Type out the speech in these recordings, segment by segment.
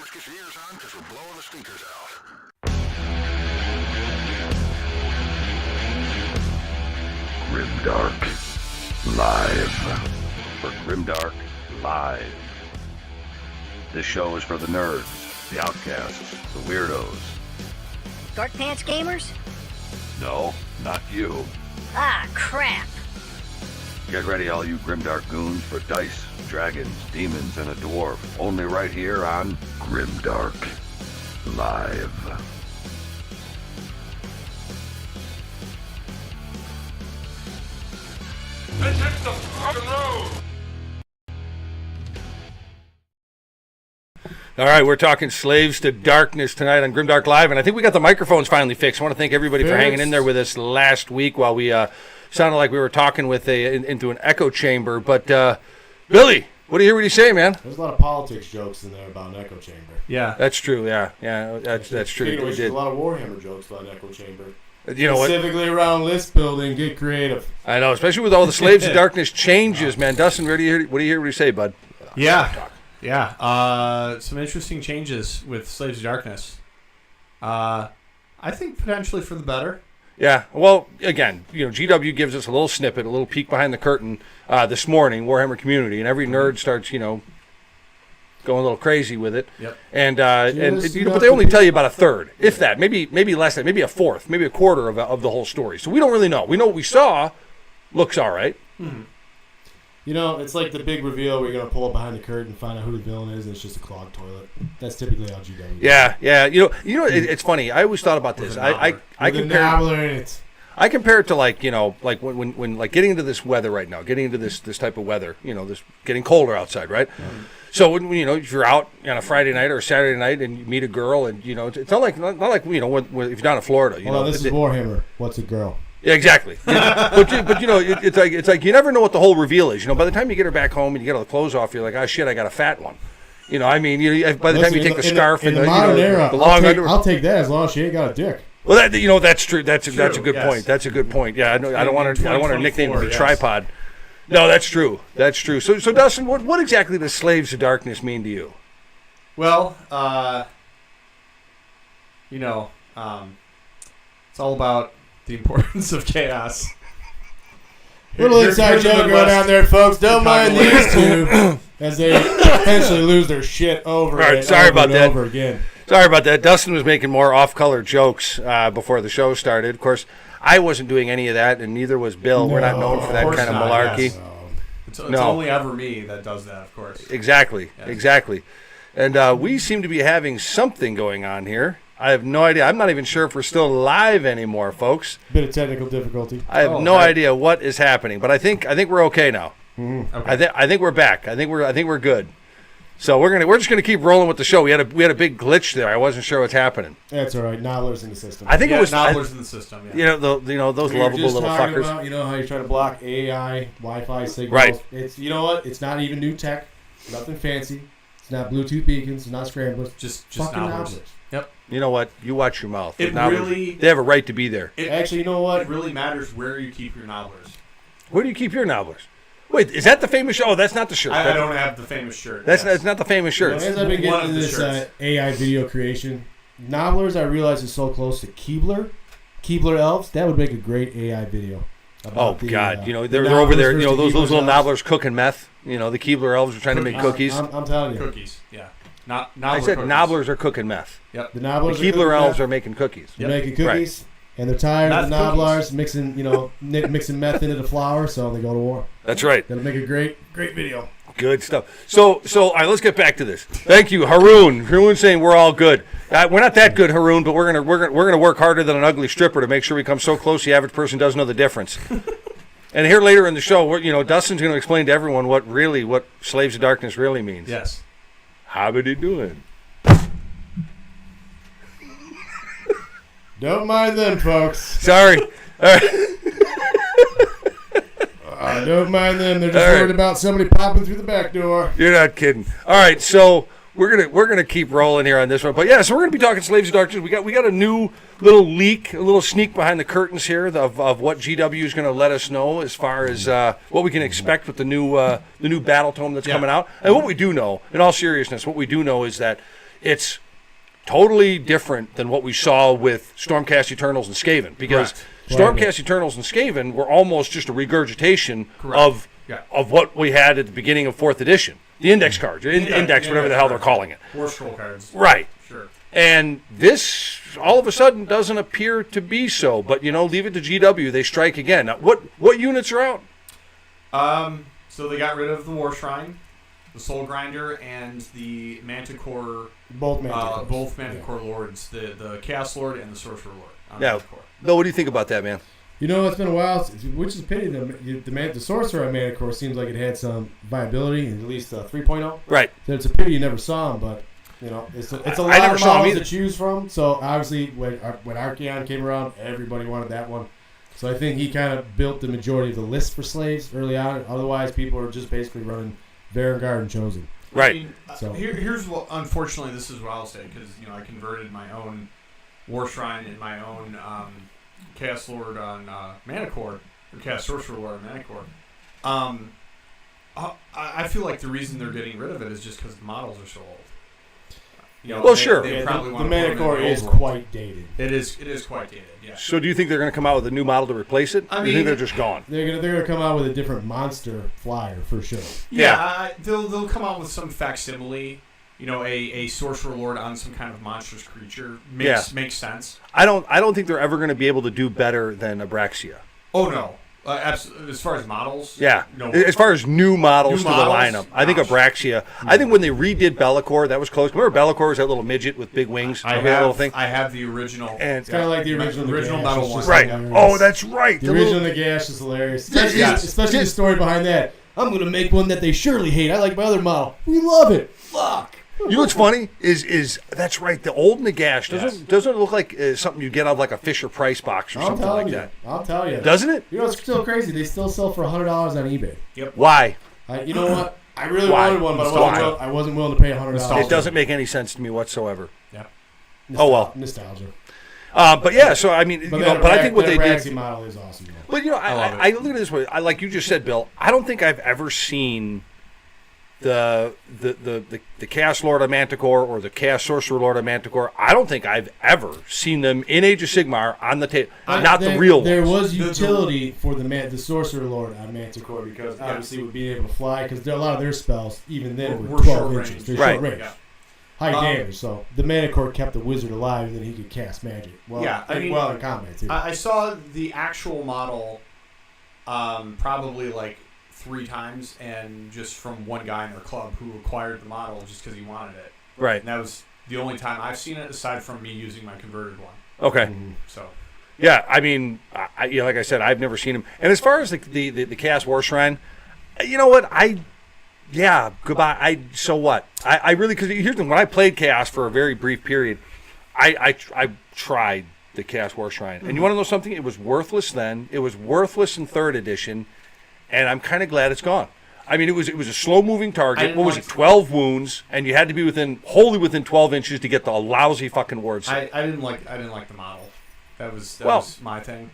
Let's get your ears on because we're blowing the speakers out. Grimdark Live. For Grimdark Live. This show is for the nerds, the outcasts, the weirdos. Dark Pants Gamers? No, not you. Ah, crap. Get ready, all you Grimdark goons, for dice, dragons, demons, and a dwarf. Only right here on Grimdark Live. Let's hit the fucking road! All right, we're talking Slaves to Darkness tonight on Grimdark Live, and I think we got the microphones finally fixed. I want to thank everybody for hanging in there with us last week while we sounded like we were talking with into an echo chamber. But, Billy, what do you hear what you say, man? There's a lot of politics jokes in there about an echo chamber. Yeah. That's true, yeah, that's true. Speaking of which, We there's did. a lot of Warhammer jokes about an echo chamber. You know what? Specifically around list building, get creative. I know, especially with all the Slaves to Darkness changes, man. Dustin, what do you hear what you say, bud? Yeah. Some interesting changes with Slaves of Darkness. I think potentially for the better. Yeah, well, again, GW gives us a little snippet, a little peek behind the curtain this morning, Warhammer community, and every nerd starts, going a little crazy with it. Yep. And but they only tell you about a third, if that, maybe less than, maybe a fourth, maybe a quarter of the whole story. So we don't really know. We know what we saw looks all right. Mm-hmm. It's like the big reveal where you're going to pull up behind the curtain and find out who the villain is, and it's just a clogged toilet. That's typically how GW. Yeah. It's funny. I always thought about this. I compare it to like when getting into this weather right now, getting into this type of weather, this getting colder outside, right? Mm-hmm. So when if you're out on a Friday night or a Saturday night and you meet a girl and it's not like if you're down in Florida, this is Warhammer. What's a girl? Yeah, exactly. It's like you never know what the whole reveal is. By the time you get her back home and you get all the clothes off, you're like, oh shit, I got a fat one. By the time you take the scarf and the modern era, the long underwear, I'll take that as long as she ain't got a dick. Well, that's true. That's a good point. That's a good point. Yeah, I don't want to nickname her the tripod. No, that's true. That's true. So Dustin, what exactly does Slaves to Darkness mean to you? Well, it's all about the importance of chaos. Little inside joke going out there, folks. Don't mind these two as they potentially lose their shit over and over again. Sorry about that. Dustin was making more off-color jokes before the show started. Of course, I wasn't doing any of that, and neither was Bill. We're not known for that kind of malarkey. Yes. It's only ever me that does that, of course. Exactly. And we seem to be having something going on here. I have no idea. I'm not even sure if we're still live anymore, folks. Bit of technical difficulty. I have no idea what is happening, but I think we're okay now. Mm-hmm. Okay. I think we're back. I think we're good. So we're just gonna keep rolling with the show. We had a big glitch there. I wasn't sure what's happening. That's all right. Nobblers in the system. I think it was Nobblers in the system. Yeah. those lovable little fuckers. About, how you're trying to block AI, Wi-Fi signals. Right. It's It's not even new tech. Nothing fancy. It's not Bluetooth beacons. It's not scramblers. Just fucking nobblers. Yep. You know what? You watch your mouth. They have a right to be there. Actually, you know what? It really matters where you keep your nobblers. Where do you keep your nobblers? Wait, is that the famous shirt? Oh, that's not the shirt. I don't have the famous shirt. That's not the famous shirt. As I've been getting into this AI video creation, nobblers I realize is so close to Keebler elves. That would make a great AI video. God, they're over there. Those little nobblers cooking meth. The Keebler elves are trying to make cookies. I'm telling you, cookies. Yeah. I said cookies. nobblers are cooking meth. Yep. The nobblers. The Keebler elves are making cookies. They're making cookies, and they're tired of the nobblers mixing meth into the flour, so they go to war. That's right. That'll make a great video. Good stuff. So all right, let's get back to this. Thank you, Haroon. Haroon saying we're all good. We're not that good, Haroon, but we're gonna work harder than an ugly stripper to make sure we come so close the average person doesn't know the difference. And here later in the show, Dustin's going to explain to everyone what Slaves of Darkness really means. Yes. How are they doing? Don't mind them, folks. Sorry. All right. Don't mind them. They're just worried about somebody popping through the back door. You're not kidding. All right, so we're gonna keep rolling here on this one, but yeah, so we're gonna be talking Slaves of Darkness. We got a new little leak, a little sneak behind the curtains here of what GW is gonna let us know as far as what we can expect with the new Battletome that's coming out. And what we do know, in all seriousness, what we do know is that it's totally different than what we saw with Stormcast Eternals and Skaven, because Stormcast Eternals and Skaven were almost just a regurgitation of what we had at the beginning of 4th edition. The index cards, index, whatever the hell they're calling it. War scroll cards. Right. Sure. And this, all of a sudden, doesn't appear to be so. But, leave it to GW. They strike again. Now, what units are out? So they got rid of the War Shrine, the Soul Grinder, and the Manticore. Both Manticore. Both Manticore Lords. The Chaos Lord and the Sorcerer Lord. Yeah. Bill, what do you think about that, man? It's been a while, which is a pity. The Sorcerer on Manticore seems like it had some viability, at least 3.0. Right. So it's a pity you never saw him, but it's a lot of models to choose from. So obviously, when Archeon came around, everybody wanted that one. So I think he kind of built the majority of the list for slaves early on. Otherwise, people are just basically running Vanguard and Chosen. Right. I mean, So here's what. Unfortunately, this is what I'll say, because I converted my own War Shrine and my own Chaos Lord on Manticore, or Chaos Sorcerer Lord on Manticore. I feel like the reason they're getting rid of it is just because the models are so old. Sure. They probably the want to put them in Manticore the is old world. quite dated. It is quite dated. Yeah. So do you think they're going to come out with a new model to replace it? Or do you think they're just gone? They're gonna come out with a different monster flyer for sure. Yeah. They'll come out with some facsimile. A Sorcerer Lord on some kind of monstrous creature makes sense. I don't think they're ever going to be able to do better than Abraxia. Oh no. Absolutely. As far as models, Yeah. no. As far as new models to the models? lineup, I think Abraxia. I think when they redid Bellicor, that was close. Remember Bellicor was that little midget with big wings? I Remember that little thing? have the original. And It's kind of like the original original Nagash. metal It's one. just right. hilarious. Oh, that's right. The original Nagash is hilarious. Especially the story behind that. I'm going to make one that they surely hate. I like my other model. We love it. Fuck. You know what's funny is that's right. The old Nagash doesn't it look like something you get out of like a Fisher Price box or something like that? I'll tell you. Doesn't it? It's still crazy. They still sell for $100 on eBay. Yep. Why? You know what? I really Why? wanted one, but Nostalgia. I wasn't willing to pay $100. It doesn't make any sense to me whatsoever. Yeah. Oh well. Nostalgia. But yeah, so I mean, But I think what they Abraxia did. model is awesome. But I look at it this way. Like you just said, Bill. I don't think I've ever seen the Chaos Lord of Manticore or the Chaos Sorcerer Lord of Manticore. I don't think I've ever seen them in Age of Sigmar on the table. Not the real There ones. was utility for the Sorcerer Lord on Manticore because obviously with being able to fly, because a lot of their spells even then were 12 inches. They're Right. short range. Yeah. High damage, so the Manticore kept the wizard alive, and then he could cast magic. Well, in combat too. I saw the actual model, probably like 3 times, and just from one guy in their club who acquired the model just because he wanted it. Right. And that was the only time I've seen it, aside from me using my converted one. Okay. So. Yeah, I mean, like I said, I've never seen him. And as far as the Chaos War Shrine, you know what? Goodbye. So what? I really, because here's the thing, when I played Chaos for a very brief period, I tried the Chaos War Shrine. And you want to know something? It was worthless then. It was worthless in 3rd edition. And I'm kind of glad it's gone. I mean, it was a slow-moving target. What was it, 12 wounds, and you had to be wholly within 12 inches to get the lousy fucking words. I didn't like the model. That was my thing.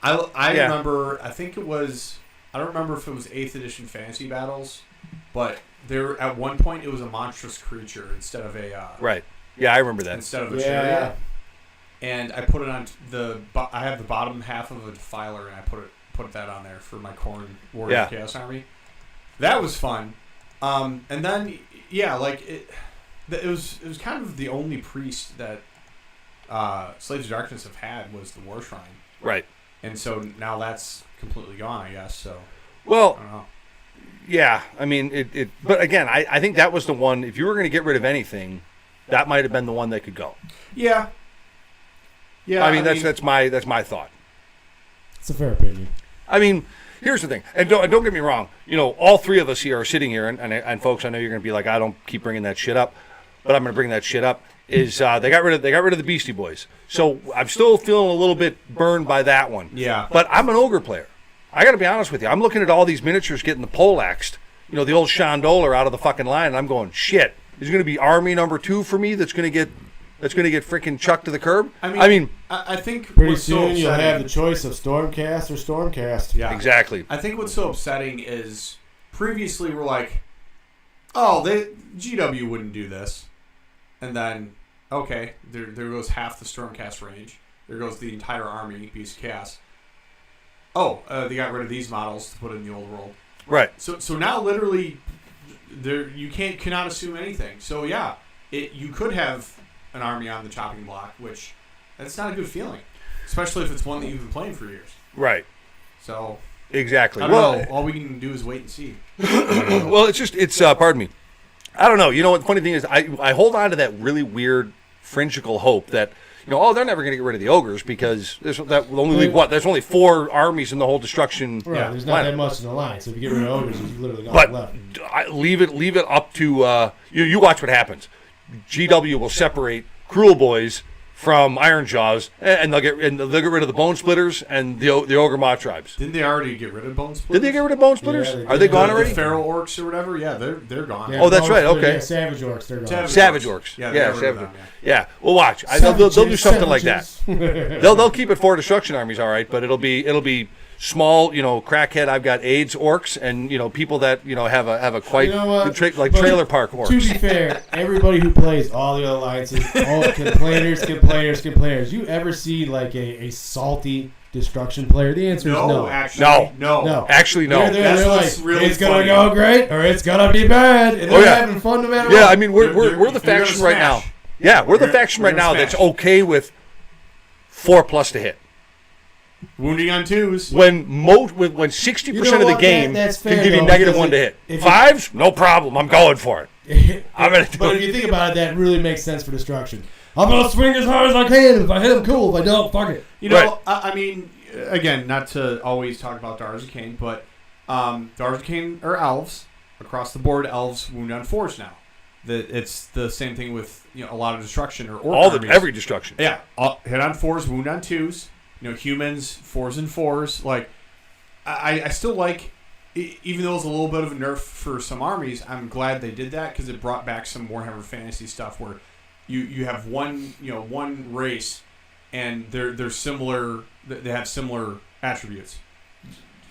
I remember. I think it was. I don't remember if it was 8th edition Fantasy Battles, but there at one point it was a monstrous creature instead of a right. Yeah, I remember that. Instead of a chariot. And I put it on I have the bottom half of a defiler, and I put that on there for my Khorne Warrior Chaos Army. That was fun. And then it was kind of the only priest that Slaves of Darkness have had was the War Shrine. Right. And so now that's completely gone, I guess. So well, I don't know. Yeah, I mean but again, I think that was the one. If you were going to get rid of anything, that might have been the one that could go. Yeah. Yeah. I mean, that's my thought. It's a fair opinion. I mean, here's the thing, and don't get me wrong. All 3 of us here are sitting here, and folks, I know you're going to be like, I don't keep bringing that shit up, but I'm going to bring that shit up. Is they got rid of the Beastie Boys, so I'm still feeling a little bit burned by that one. Yeah. But I'm an ogre player. I got to be honest with you. I'm looking at all these miniatures getting the poleaxed. The old Chandolar out of the fucking line, and I'm going, shit. Is going to be army number 2 for me that's going to get freaking chucked to the curb? I mean, I think pretty soon you'll have the choice of Stormcast or Stormcast. Yeah, exactly. I think what's so upsetting is previously we're like, oh, GW wouldn't do this, and then okay, there goes half the Stormcast range. There goes the entire army, Beast of Chaos. Oh, they got rid of these models to put in the old world. Right. So now literally, you cannot assume anything. So yeah, you could have an army on the chopping block, which that's not a good feeling, especially if it's one that you've been playing for years. Right. So exactly. I don't know. All we can do is wait and see. Well, it's pardon me. I don't know. You know what? The funny thing is, I hold on to that really weird fringical hope that. They're never going to get rid of the ogres because there's only 4 armies in the whole destruction. Right, there's not that much in the line. So if you get rid of ogres, there's literally not left. Leave it up to you. Watch what happens. GW will separate Cruel Boys from Iron Jaws, and they'll get rid of the Bone Splitters and the Ogre Maw tribes. Didn't they already get rid of Bone Splitters? Did they get rid of Bone Splitters? Yeah, Are they gone already? The Feral Orcs or whatever? Yeah, they're gone. Yeah, oh, that's right. Okay. Yeah, Savage Orcs, they're gone. Savage Orcs. Yeah, Savage. Yeah. Well, watch. They'll do something like that. They'll keep it for destruction armies, all right. But it'll be small, crackhead. I've got AIDS orcs, and people that have a quite like trailer park orcs. To be fair, everybody who plays all the other alliances, all complainers. You ever see like a salty destruction player? The answer is no. Actually, no. Actually, no. They're like, really it's gonna go great or it's gonna be bad, and they're having fun no matter what. Yeah, I mean we're the faction right now. Yeah, we're the faction right now that's okay with 4+ to hit. Wounding on 2s. When 60% of the game can give you -1 to hit. 5s, no problem. I'm going for it. But if you think about it, that really makes sense for destruction. I'm gonna swing as hard as I can. If I hit him, cool. If I don't, fuck it. I mean, again, not to always talk about Daughters of Cain, but Daughters of Cain are elves across the board. Elves wound on 4s now. It's the same thing with a lot of destruction or orc every destruction. Yeah, hit on 4s, wound on 2s. Humans 4s and 4s. Like, I still like, even though it's a little bit of a nerf for some armies. I'm glad they did that because it brought back some Warhammer Fantasy stuff where you have one race and they're similar. They have similar attributes.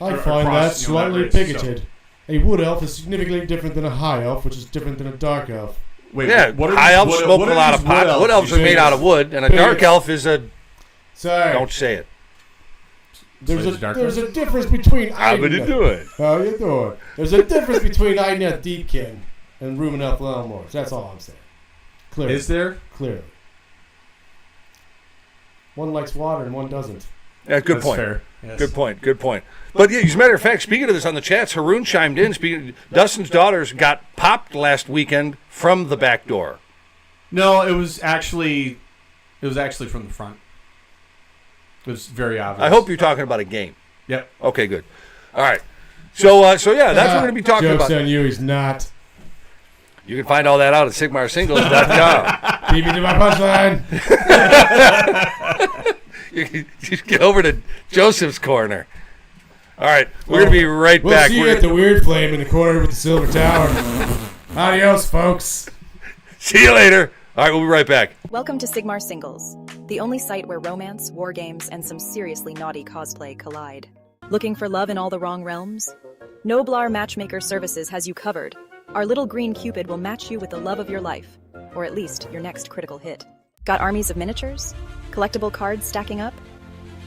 I find that slightly bigoted. A wood elf is significantly different than a high elf, which is different than a dark elf. Wait, high elves smoke a lot of pot. Wood elves are made out of wood, and a dark elf is a. Sorry. Don't say it. There's a difference between. How you doing? How you doing? There's a difference between Idneth Deepkin and Ruminelf Lelmors. That's all I'm saying. Clearly. Is there? Clearly. One likes water and one doesn't. Yeah, good point. Fair. Yes. Good point. But yeah, as a matter of fact, speaking of this on the chats, Haroon chimed in. Dustin's daughters got popped last weekend from the back door. No, it was actually from the front. It was very obvious. I hope you're talking about a game. Yep. Okay, good. All right. So yeah, that's what we're going to be talking Joke's about. on you, he's not. You can find all that out at SigmarSingles.com. Beat me to my punchline. You can just get over to Joseph's corner. All right, we're going to be right we'll back. See you at the weird flame in the corner with the silver tower. Adios, folks. See you later. All right, we'll be right back. Welcome to Sigmar Singles, the only site where romance, war games, and some seriously naughty cosplay collide. Looking for love in all the wrong realms? Noblar Matchmaker Services has you covered. Our little green Cupid will match you with the love of your life, or at least your next critical hit. Got armies of miniatures? Collectible cards stacking up?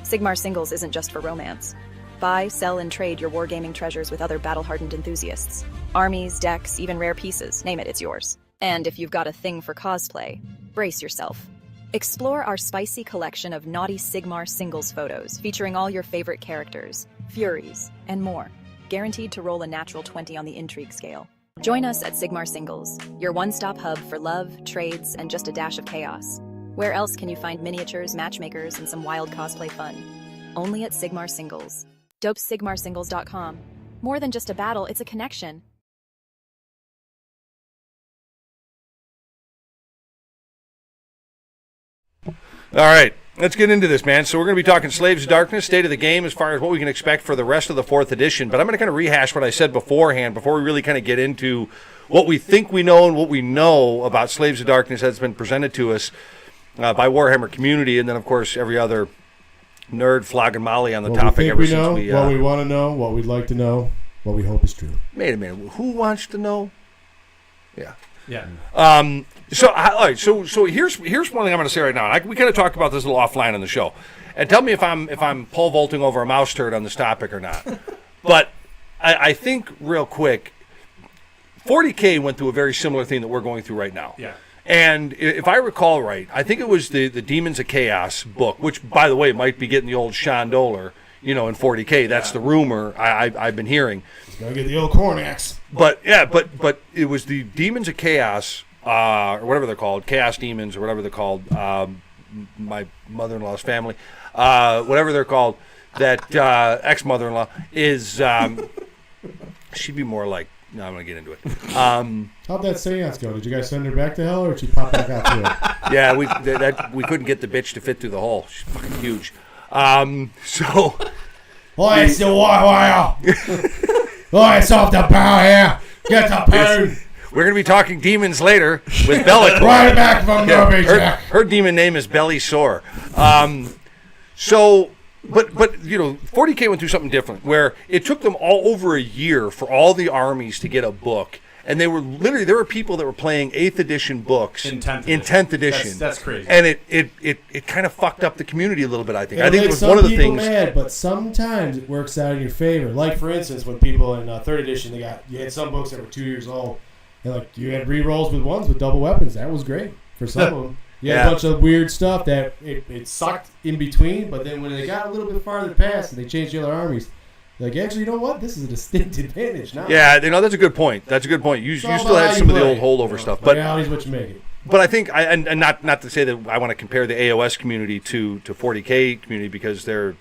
Sigmar Singles isn't just for romance. Buy, sell, and trade your wargaming treasures with other battle-hardened enthusiasts. Armies, decks, even rare pieces, name it, it's yours. And if you've got a thing for cosplay, brace yourself. Explore our spicy collection of naughty Sigmar Singles photos featuring all your favorite characters, furies, and more. Guaranteed to roll a natural 20 on the intrigue scale. Join us at Sigmar Singles, your one-stop hub for love, trades, and just a dash of chaos. Where else can you find miniatures, matchmakers, and some wild cosplay fun? Only at Sigmar Singles. DopeSigmarSingles.com. More than just a battle, it's a connection. All right, let's get into this, man. So we're going to be talking Slaves of Darkness, state of the game as far as what we can expect for the rest of the 4th edition. But I'm going to kind of rehash what I said beforehand before we really kind of get into what we think we know and what we know about Slaves of Darkness that's been presented to us by Warhammer community, and then, of course, every other nerd flogging Molly on the topic ever since we... what we want to know, what we'd like to know, what we hope is true. Wait a minute. Who wants to know? Yeah. Yeah. So, all right. So here's one thing I'm going to say right now. We kind of talked about this a little offline on the show, and tell me if I'm pole vaulting over a mouse turd on this topic or not. But I think real quick, 40K went through a very similar thing that we're going through right now. Yeah. And if I recall right, I think it was the Demons of Chaos book, which, by the way, might be getting the old Sean Doller, in 40K. That's the rumor I've been hearing. He's going to get the old Cornax. But it was the Demons of Chaos, or whatever they're called, Chaos Demons, or whatever they're called, my mother-in-law's family, whatever they're called, that ex-mother-in-law is, she'd be more like, no, I'm going to get into it. How'd that seance go? Did you guys send her back to hell, or did she pop back out to it? Yeah, we couldn't get the bitch to fit through the hole. She's fucking huge. So... Oi, it's the wire. Oi, it's off the power here. Get the pound. We're going to be talking demons later with Bellicor. Right back from Derby, Jack. Her demon name is Belly Sore. But 40K went through something different, where it took them all over a year for all the armies to get a book. And there were people that were playing 8th edition books in 10th edition. That's crazy. And it kind of fucked up the community a little bit, I think. I think it was one of the things. Mad, but sometimes it works out in your favor. Like, for instance, when people in 3rd edition, you had some books that were 2 years old. And you had re-rolls with ones with double weapons. That was great for some of them. You had a bunch of weird stuff that it sucked in between, but then when they got a little bit farther past and they changed the other armies, like, actually, you know what? This is a distinct advantage now. Yeah, that's a good point. You still had some of the old holdover stuff, but reality's what you make it. But I think, and not to say that I want to compare the AOS community to 40K community, because they're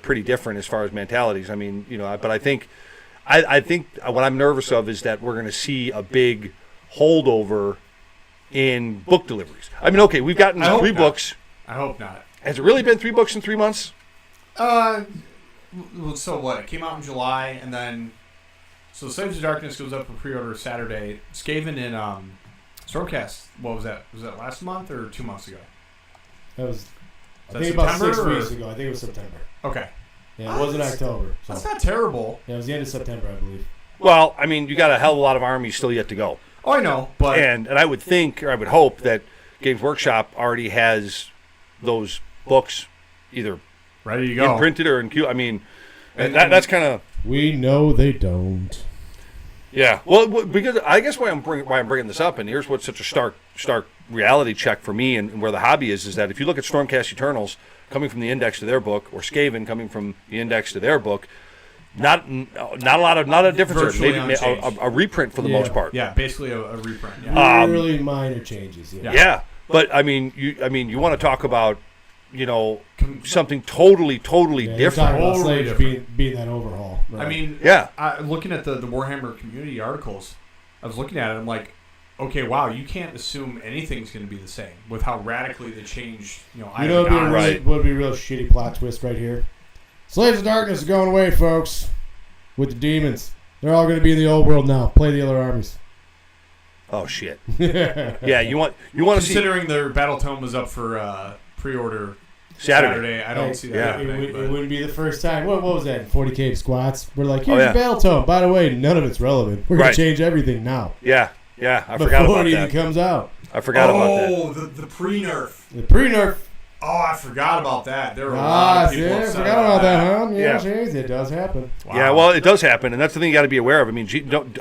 pretty different as far as mentalities. I mean, but I think what I'm nervous of is that we're going to see a big holdover in book deliveries. I mean, okay, we've gotten 3 books. I hope not. Has it really been 3 books in 3 months? So what? It came out in July, and then Slaves of Darkness goes up for pre-order Saturday. Skaven and Stormcast. What was that? Was that last month or 2 months ago? That was. I that think about September 6 weeks ago. I think it was September. Okay. Yeah, it wasn't October. So. That's not terrible. Yeah, it was the end of September, I believe. Well, I mean, you got a hell of a lot of armies still yet to go. Oh, I know, but and I would think, or I would hope, that Games Workshop already has those books either ready to go, imprinted or in queue. I mean, and that's kind of. We know they don't. Yeah, well, because I guess why I'm bringing this up, and here's what's such a stark reality check for me, and where the hobby is that if you look at Stormcast Eternals coming from the index to their book, or Skaven coming from the index to their book, not a lot of difference. Maybe a reprint for the most part. Yeah, basically a reprint. Yeah. Really minor changes. Yeah, but I mean, you want to talk about something totally different. Totally different. Being that overhaul. Right. I mean, looking at the Warhammer community articles, I was looking at it. I'm like, okay, wow, you can't assume anything's going to be the same with how radically they change. Would be a real shitty plot twist right here. Slaves of Darkness are going away, folks, with the demons. They're all going to be in the old world now. Play the other armies. Oh shit! Yeah, you want to see. Considering their Battletome was up for pre-order Saturday, I don't see that. It wouldn't be the first time. What was that? 40K squats. We're like, here's your Battletome. By the way, none of it's relevant. We're going to change everything now. Yeah. I forgot about that. Before it even comes out. I forgot about that. Oh, the pre-nerf. The pre-nerf. Oh, I forgot about that. There were a lot of people I forgot about that, huh? Yeah, it does happen. Wow. Yeah, well, it does happen, and that's the thing you got to be aware of. I mean,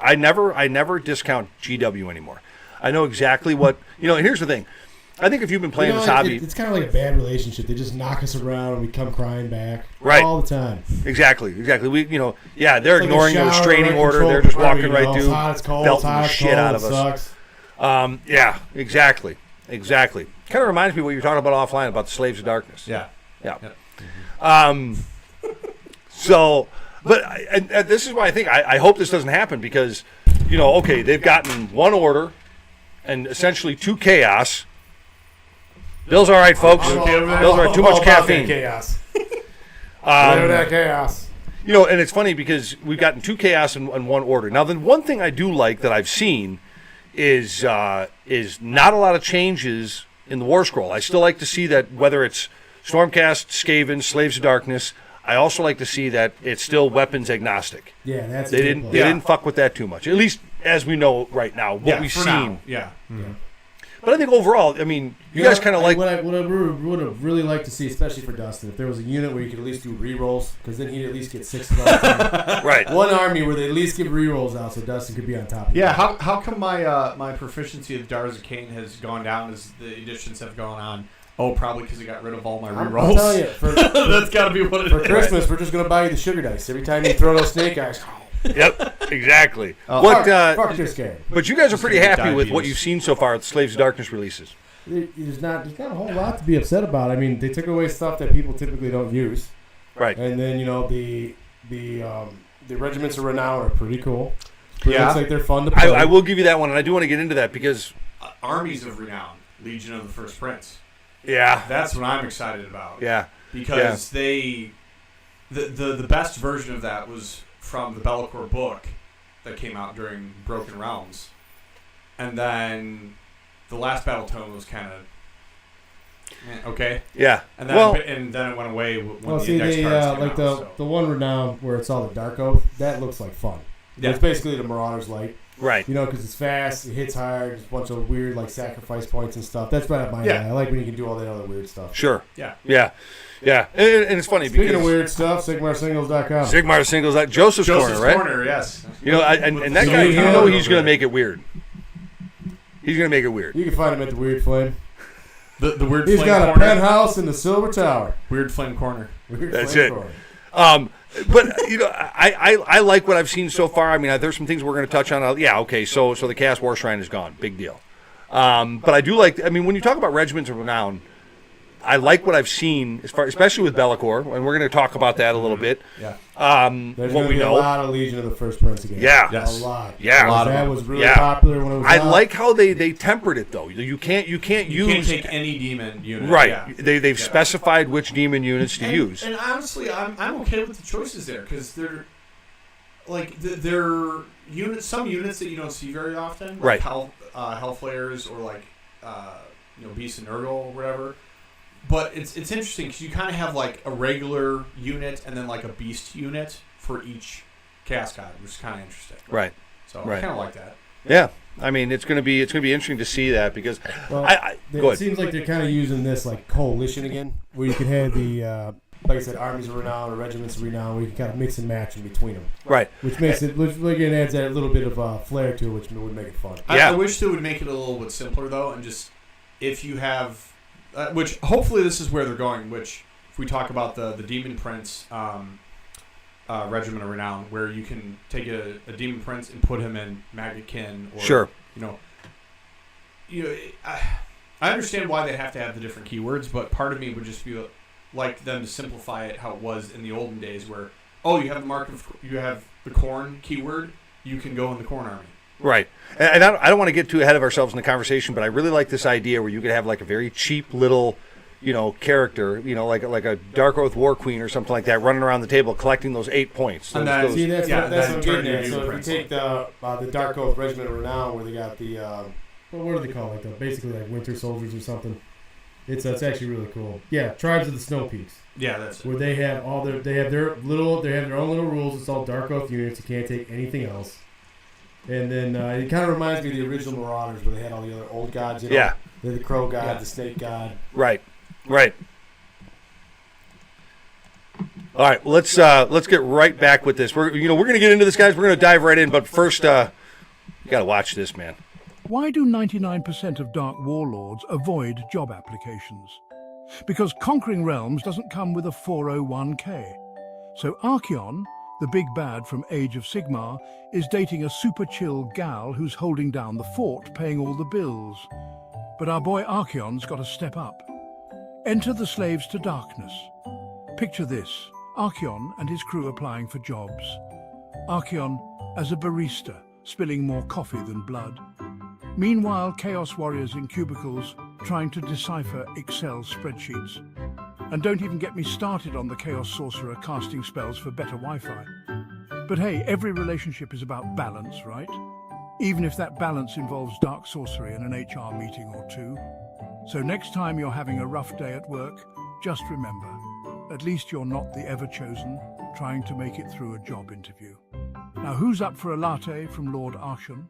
I never discount GW anymore. I know exactly what and here's the thing. I think if you've been playing this hobby, it's kind of like a bad relationship. They just knock us around and we come crying back all the time. Exactly. We, they're ignoring the restraining order. They're just walking right through, belting the shit out of us. Yeah, exactly. Kind of reminds me of what you were talking about offline about the Slaves of Darkness. Yeah. Mm-hmm. So, but this is why I think I hope this doesn't happen, because they've gotten 1 order and essentially 2 chaos. Bill's all right, folks. Bill's all right. Too much caffeine. Chaos. That chaos. And it's funny because we've gotten 2 chaos and 1 order. Now, the one thing I do like that I've seen is not a lot of changes in the War Scroll. I still like to see that, whether it's Stormcast, Skaven, Slaves of Darkness, I also like to see that it's still weapons agnostic. Yeah, that's they didn't fuck with that too much. At least as we know right now, what we've seen. Now. Yeah. Mm-hmm. But I think overall, I mean, you guys kind of like... What I would have really liked to see, especially for Dustin, if there was a unit where you could at least do re-rolls, because then he'd at least get 6 Right. One army where they at least give re-rolls out so Dustin could be on top of it. Yeah, how come my proficiency of Daughters of Cain has gone down as the editions have gone on? Oh, probably because he got rid of all my rerolls. I'll tell you, that's got to be what it is. For Christmas, we're just going to buy you the sugar dice. Every time you throw those snake eyes. Yep, exactly. Fuck this game. But you guys are pretty happy with what you've seen so far at the Slaves of Darkness releases. There's not a whole lot to be upset about. I mean, they took away stuff that people typically don't use. Right. And then, the Regiments of Renown are pretty cool. It looks like they're fun to play. I will give you that one, and I do want to get into that because... Armies of Renown, Legion of the First Prince. Yeah. That's what I'm excited about. Yeah. Because the best version of that was from the Be'lakor book that came out during Broken Realms. And then the last Battletome was kind of okay. Yeah. And then it went away when the index cards came out. The one Renown where it's all the Dark Oath, that looks like fun. Yeah. It's basically the Marauder's Light. Right. Because it's fast, it hits hard, there's a bunch of weird sacrifice points and stuff. That's right up my alley. I like when you can do all that other weird stuff. Sure. Yeah. Yeah. Yeah. And it's funny Speaking of weird stuff, SigmarSingles.com. SigmarSingles. Joseph's Corner, right? Corner, yes. And that guy, he's going to make it weird. He's going to make it weird. You can find him at the Weird Flame. The Weird Flame. He's got a penthouse in the Silver Tower. Weird Flame Corner. That's it. But I like what I've seen so far. I mean, there's some things we're going to touch on. Okay. So the Chaos War Shrine is gone. Big deal. But I do like. I mean, when you talk about Regiments of Renown, I like what I've seen, especially with Be'lakor, and we're going to talk about that a little bit. Yeah. There's what we know. A lot of Legion of the First Prince again. Yeah. Yes. A lot. Yeah. That was really popular when it was I like how they tempered it though. You can't use. You can't take any demon unit. Right. Yeah. They've specified which demon units to use. And honestly, I'm okay with the choices there because they're units. Some units that you don't see very often. Right. Hellflayers or Beast and Nurgle or whatever. But it's interesting because you kind of have a regular unit and then a beast unit for each Chaos God, which is kind of interesting. Right. So I kind of like that. Yeah. I mean, it's going to be interesting to see that because go ahead. It seems like they're kind of using this coalition again, where you can have the like I said, Armies of Renown or Regiments of Renown, where you can kind of mix and match in between them. Right. Which makes it, again, adds that little bit of flair to it, which would make it fun. I wish they would make it a little bit simpler though, and just if you have. Which hopefully this is where they're going. Which if we talk about the Demon Prince Regiment of Renown, where you can take a Demon Prince and put him in Maggotkin, or sure, I understand why they have to have the different keywords, but part of me would just be like them to simplify it how it was in the olden days, where you have the Khorne keyword, you can go in the Khorne army. Right. And I don't want to get too ahead of ourselves in the conversation, but I really like this idea where you could have a very cheap little, character, like a Dark Oath War Queen or something like that, running around the table collecting those 8 points. That's what I'm getting at. So if you take the Dark Oath Regiment of Renown, where they got the what do they call it? Basically Winter Soldiers or something. It's actually really cool. Yeah, Tribes of the Snow Peaks. Yeah, that's it. Where they have their own little rules. It's all Dark Oath units. You can't take anything else. And then it kind of reminds me of the original Marauders, where they had all the other old gods. Yeah. They're the Crow God, the Snake God. Right. All right, let's get right back with this. We're going to get into this, guys. We're going to dive right in, but first, you got to watch this, man. Why do 99% of Dark Warlords avoid job applications? Because Conquering Realms doesn't come with a 401k. So Archeon, the big bad from Age of Sigmar, is dating a super chill gal who's holding down the fort, paying all the bills. But our boy Archeon's got to step up. Enter the Slaves to Darkness. Picture this, Archeon and his crew applying for jobs. Archeon as a barista, spilling more coffee than blood. Meanwhile, Chaos Warriors in cubicles trying to decipher Excel spreadsheets. And don't even get me started on the Chaos Sorcerer casting spells for better Wi-Fi. But hey, every relationship is about balance, right? Even if that balance involves dark sorcery and an HR meeting or two. So next time you're having a rough day at work, just remember, at least you're not the ever-chosen trying to make it through a job interview. Now who's up for a latte from Lord Arshan?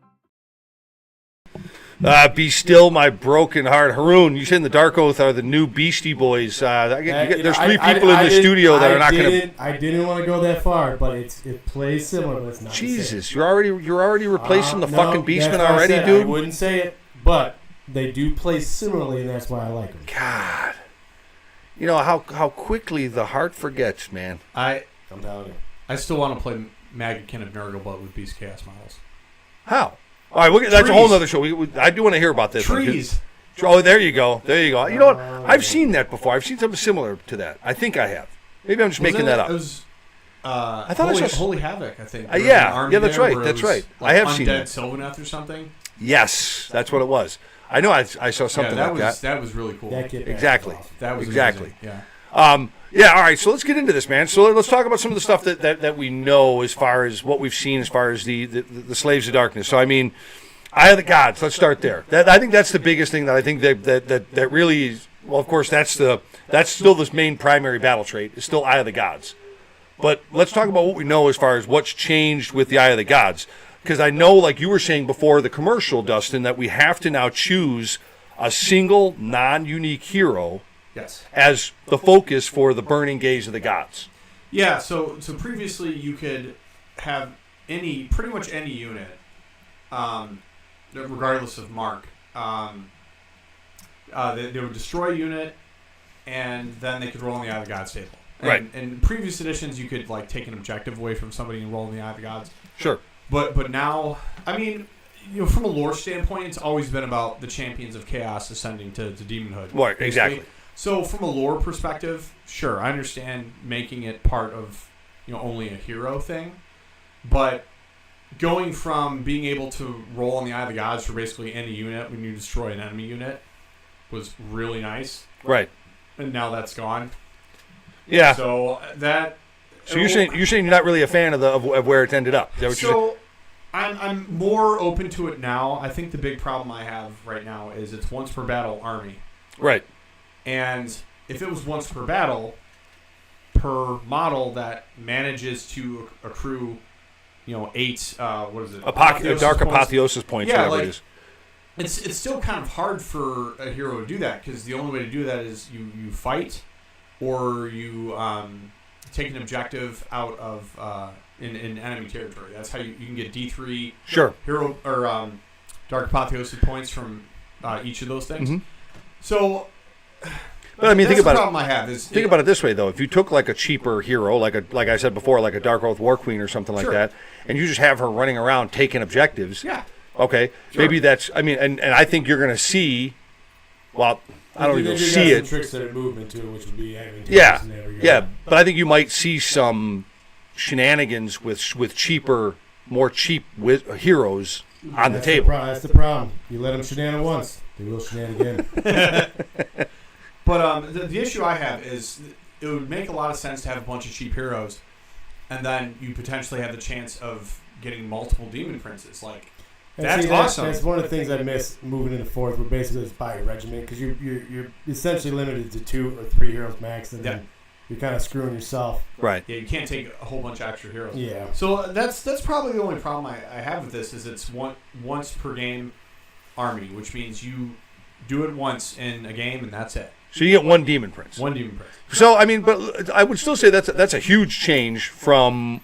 Be still my broken heart. Haroon, you saying the Dark Oath are the new Beastie Boys. There's three people in the studio that are not going to... I didn't want to go that far, but it plays similar, but it's not Jesus, you're already replacing the fucking Beastmen already, dude? I wouldn't say it, but they do play similarly, and that's why I like them. God. You know how quickly the heart forgets, man. I'm telling you. I still want to play Magickin of Nurgle, but with Beast Chaos models. How? All right, that's a whole other show. I do want to hear about this. Trees. Oh, there you go. You know what? I've seen that before. I've seen something similar to that. I think I have. Maybe I'm just making that up. It was, I thought I saw Holy Havoc, I think. Yeah, that's right. That's right. Like I have seen that. Undead Sylvaneth or something. Yes, that's what it was. I know I saw something like that. That was really cool. Exactly. That was exactly. Amazing. Yeah. Yeah, all right, so let's get into this, man. So let's talk about some of the stuff that we know as far as what we've seen as far as the Slaves of Darkness. So, I mean, Eye of the Gods, let's start there. I think that's the biggest thing that I think that really is, well, of course, that's still this main primary battle trait. It's still Eye of the Gods. But let's talk about what we know as far as what's changed with the Eye of the Gods. Because I know, like you were saying before the commercial, Dustin, that we have to now choose a single non-unique hero as the focus for the Burning Gaze of the Gods. Yeah, so previously you could have pretty much any unit, regardless of mark. They would destroy a unit, and then they could roll in the Eye of the Gods table. And in previous editions, you could like take an objective away from somebody and roll in the Eye of the Gods. Sure. But now, I mean, from a lore standpoint, it's always been about the champions of chaos ascending to demonhood. Right, exactly. So from a lore perspective, sure, I understand making it part of only a hero thing, but going from being able to roll on the Eye of the Gods for basically any unit when you destroy an enemy unit was really nice. Right. And now that's gone. Yeah. So that. So you're saying you're not really a fan of where it ended up. Is that what you're saying? I'm more open to it now. I think the big problem I have right now is it's once per battle army. Right. And if it was once per battle, per model that manages to accrue, 8, what is it? Dark Apotheosis points, yeah, whatever it is. It's still kind of hard for a hero to do that, because the only way to do that is you fight, or you take an objective out of in enemy territory. That's how you can get D3 hero or Dark Apotheosis points from each of those things. Mm-hmm. So, but I mean, think about problem I have is think about it this way though. If you took like a cheaper hero, like I said before, like a Dark Oath War Queen or something like that, and you just have her running around taking objectives. Yeah. Okay. Sure. Maybe that's. I mean, and I think you're going to see. Well, I don't even see it. Tricks that are movement too, which would be yeah. But I think you might see some shenanigans with cheaper, more cheap heroes on the table. That's the problem. You let them shenan once, they will shenan again. But the issue I have is it would make a lot of sense to have a bunch of cheap heroes, and then you potentially have the chance of getting multiple demon princes. Like, that's awesome. That's one of the things I miss moving into 4th, where basically it's by regiment, because you're essentially limited to 2 or 3 heroes max, and then you're kind of screwing yourself. Right. Yeah, you can't take a whole bunch of extra heroes. Yeah. So that's probably the only problem I have with this is it's once per game army, which means you do it once in a game and that's it. So you get one demon prince. One demon prince. So I mean, but I would still say that's a huge change from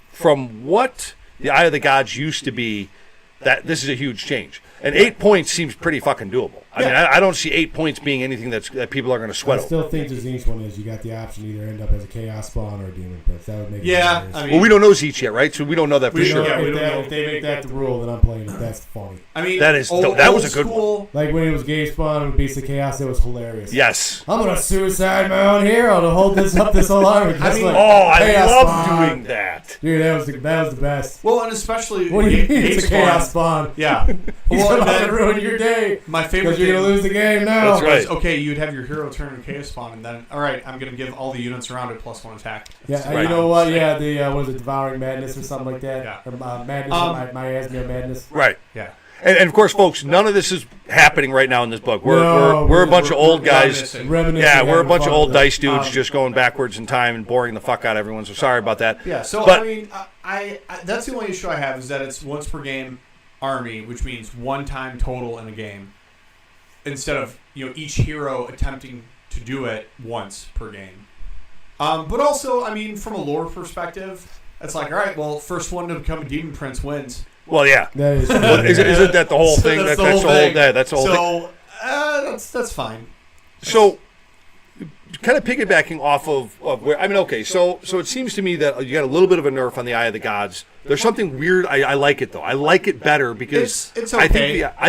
what the Eye of the Gods used to be. That this is a huge change, and 8 points seems pretty fucking doable. I mean, I don't see 8 points being anything that people are going to sweat over. I still think the Tzeentch one is you got the option to either end up as a Chaos Spawn or a Demon Prince. That would make it I mean, well, we don't know Tzeentch yet, right? So we don't know that for sure. If they make that the rule, then I'm playing it. That's funny. I mean, that was a good one. Like when it was Game Spawn and Beast of Chaos, it was hilarious. Yes. I'm going to suicide my own hero to hold this whole army. I love doing that. Dude, that was the best. Well, and especially what do you mean it's a Chaos Spawn? Yeah. He's about to ruin your day. My favorite thing. Because you're going to lose the game now. That's right. Okay, you'd have your hero turn into Chaos Spawn, and then, all right, I'm going to give all the units around it +1 attack. Yeah, you know what? Yeah, the was it Devouring Madness or something like that? Yeah. Or, Madness, Miasma Madness. Right. Yeah. And of course, folks, none of this is happening right now in this book. We're a bunch of old guys. Yeah, we're a bunch of old dice dudes just going backwards in time and boring the fuck out of everyone. So sorry about that. Yeah. So I mean, I that's the only issue I have is that it's once per game army, which means one time total in a game. instead of each hero attempting to do it once per game. But also, I mean, from a lore perspective, it's like, all right, well, first one to become a demon prince wins. Well, yeah. That is Well, isn't that the whole thing? That's the whole thing. That's the whole thing. So that's fine. So, kind of piggybacking off of where, I mean, okay, so it seems to me that you got a little bit of a nerf on the Eye of the Gods. There's something weird. I like it though. I like it better because it's okay. I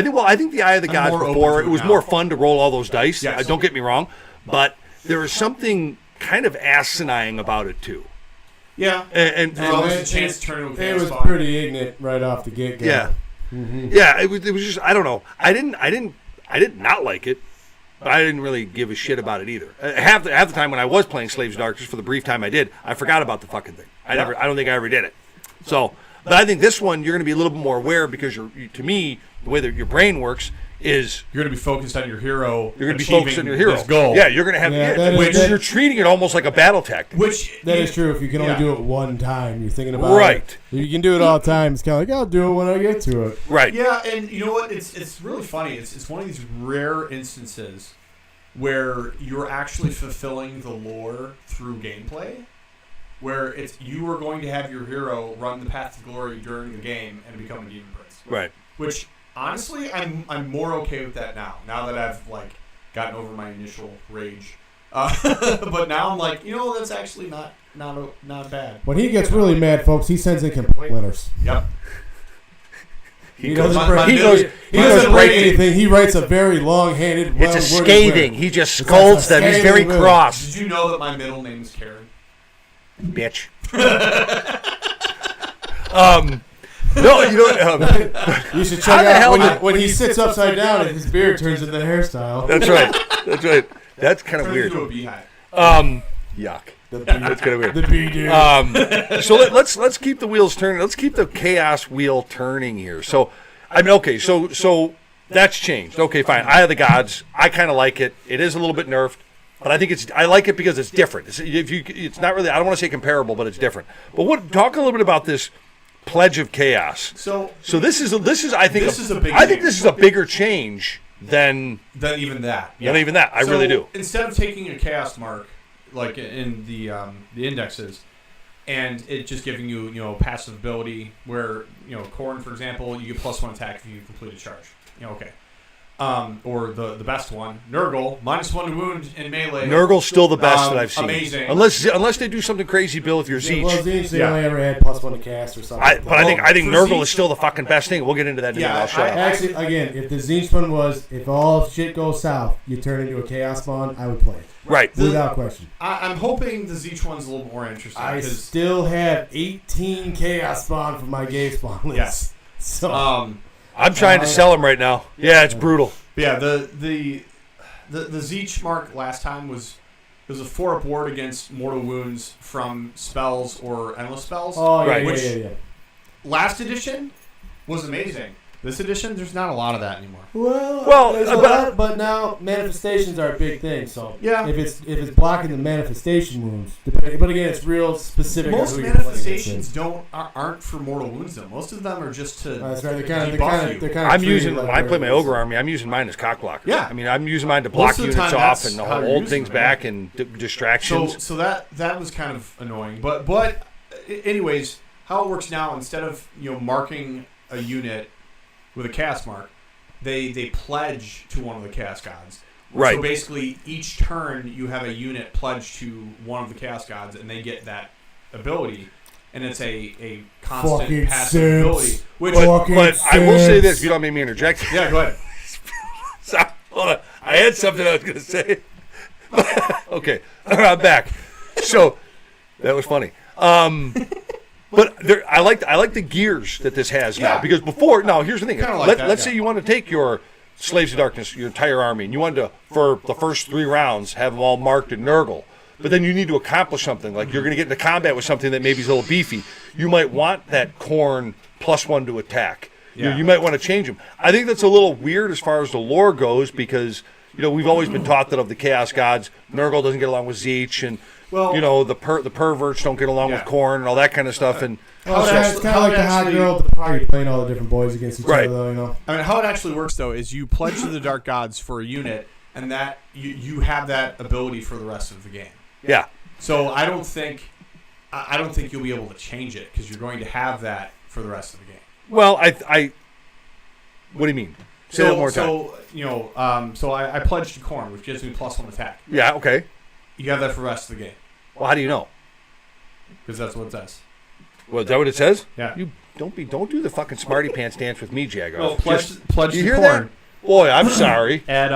think the Eye of the Gods more before open to it was it now. more fun to roll all those dice. Yes. Don't get me wrong, but there is something kind of asinine about it too. Yeah. And There's always a chance to turn into a It chaos was spawn. pretty ignorant right off the get-go. yeah, yeah. It was just, I don't know. I did not like it. But I didn't really give a shit about it either. Half the time when I was playing Slaves of Dark, just for the brief time I did, I forgot about the fucking thing. I don't think I ever did it. So, but I think this one you're going to be a little bit more aware because to me, the way that your brain works is You're going to be focused on your hero. you're going to be focused on your hero. This goal. Yeah, you're going to have. Yeah, you're treating it almost like a battle tactic. Which That is true. If you can only yeah. do it one time, you're thinking about Right. it. If you can do it all the time, it's kind of like, I'll do it when I get to it. Right. Yeah, and you know what? It's really funny. It's one of these rare instances where you're actually fulfilling the lore through gameplay, where you are going to have your hero run the path to glory during the game and become a demon prince. Right. Which honestly, I'm more okay with that now. Now that I've gotten over my initial rage, but now I'm like, that's actually not bad. When he gets really mad, folks, he sends in complaint letters. Yep. He doesn't My- break, my he middle- doesn't, he doesn't write anything. He writes a very long-handed, It's a well-worded scathing. letter. He just It's like scolds a them. He's scathing very letter. cross. Did you know that my middle name is Karen? Bitch. No, You should How check the hell out did- when he sits upside down and his beard turns into hairstyle. that's right. That's right. That's kind of Turns weird. into a beehive. Yuck. The That's kind of weird. The bee dude. So let's keep the wheels turning. Let's keep the chaos wheel turning here. So, I mean, okay, so that's changed. Okay, fine. Eye of the Gods. I kind of like it. It is a little bit nerfed, but I think I like it because it's different. It's not really. I don't want to say comparable, but it's different. But talk a little bit about this Pledge of Chaos. So this is I think This is a big I think change. this is a bigger change than even that. even that. I really do. Instead of taking a chaos mark, like in the indexes, and it just giving you passive ability where Khorne, for example, you get +1 attack if you complete a charge. Okay. Or the best one, Nurgle, -1 to wound in melee. Nurgle's still the best that I've seen. Amazing. Unless they do something crazy, Bill, with your Zeech. Well, Zeech, they Yeah. only ever had +1 to cast or something. But I think for Nurgle Zeech- is still the fucking best thing. We'll get into that in a minute. I'll shut up. Actually, again, if the Zeech one was, if all shit goes south, you turn into a Chaos Spawn, I would play it. Right. Without question. I'm hoping the Zeech one's a little more interesting. I 'cause, still have 18 Chaos Spawn from my game spawn list. yes. So, I'm trying to sell them right now. Yeah, it's brutal. Yeah, the Zeech mark last time was a 4-up ward against mortal wounds from spells or endless spells. oh, yeah, Right. yeah, Which yeah, yeah. last edition was amazing. This edition, there's not a lot of that anymore. Well, there's a lot, but now manifestations are a big thing. So Yeah. if it's blocking the manifestation wounds, but again, it's real specific. Most on who you're playing manifestations against. aren't for mortal wounds though. Most of them are just to That's right. debuff you. I'm using when I play my ogre army. I'm using mine as cock blockers. Yeah. I mean, I'm using mine to block Most of the units time, off that's and how you're hold using things them, back yeah. and distractions. So that was kind of annoying. But anyways, how it works now, instead of marking a unit with a cast mark, they pledge to one of the cast gods. Right. So basically, each turn you have a unit pledged to one of the cast gods, and they get that ability, and it's a constant Fucking passive simps. ability. Which But I will say this: if you don't make me interject. yeah, go ahead. So, hold on. I had something I was going to say. Okay, I'm back. So that was funny. But I like the gears that this has now, Yeah. because before, now here's the thing. Kinda like that, Let's yeah. say you want to take your Slaves of Darkness, your entire army, and you wanted to, for the first 3 rounds, have them all marked in Nurgle. But then you need to accomplish something. Like you're going to get into combat with something that maybe is a little beefy. You might want that Khorne +1 to attack. Yeah. You might want to change them. I think that's a little weird as far as the lore goes, because we've always been taught that of the Chaos Gods, Nurgle doesn't get along with Zeech, and the perverts don't get along with Khorne and all that kind of stuff. And it's kind of like the hot girl at the party playing all the different boys against each other, though. I mean, how it actually works though is you pledge to the Dark Gods for a unit, and that you have that ability for the rest of the game. Yeah. So I don't think you'll be able to change it because you're going to have that for the rest of the game. Well, I what do you mean? Say that more time. So I pledged to Khorne, which gives me +1 attack. Yeah. Okay. You have that for the rest of the game. Well, how do you know? Because that's what it says. Well, is that what it says? Yeah. You don't do the fucking smarty pants dance with me, Jago. No, pledge you to hear Khorne. that? Boy, I'm sorry. Add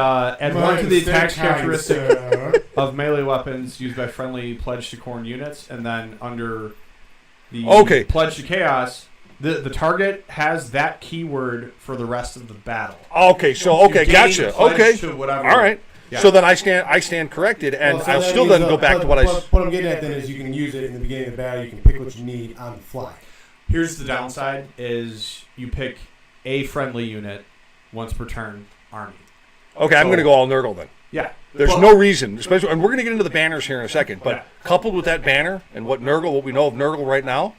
1 to the attack characteristic of melee weapons used by friendly pledge to Khorne units, and then under the pledge to chaos, the target has that keyword for the rest of the battle. Okay, gotcha. Okay, all right. Yeah. So then I stand corrected, and I'll still then go back to what I. What I'm getting at then is you can use it in the beginning of the battle. You can pick what you need on the fly. Here's the downside: is you pick a friendly unit once per turn army. Okay, I'm going to go all Nurgle then. Yeah. There's no reason, especially, and we're going to get into the banners here in a second. But coupled with that banner and what we know of Nurgle right now.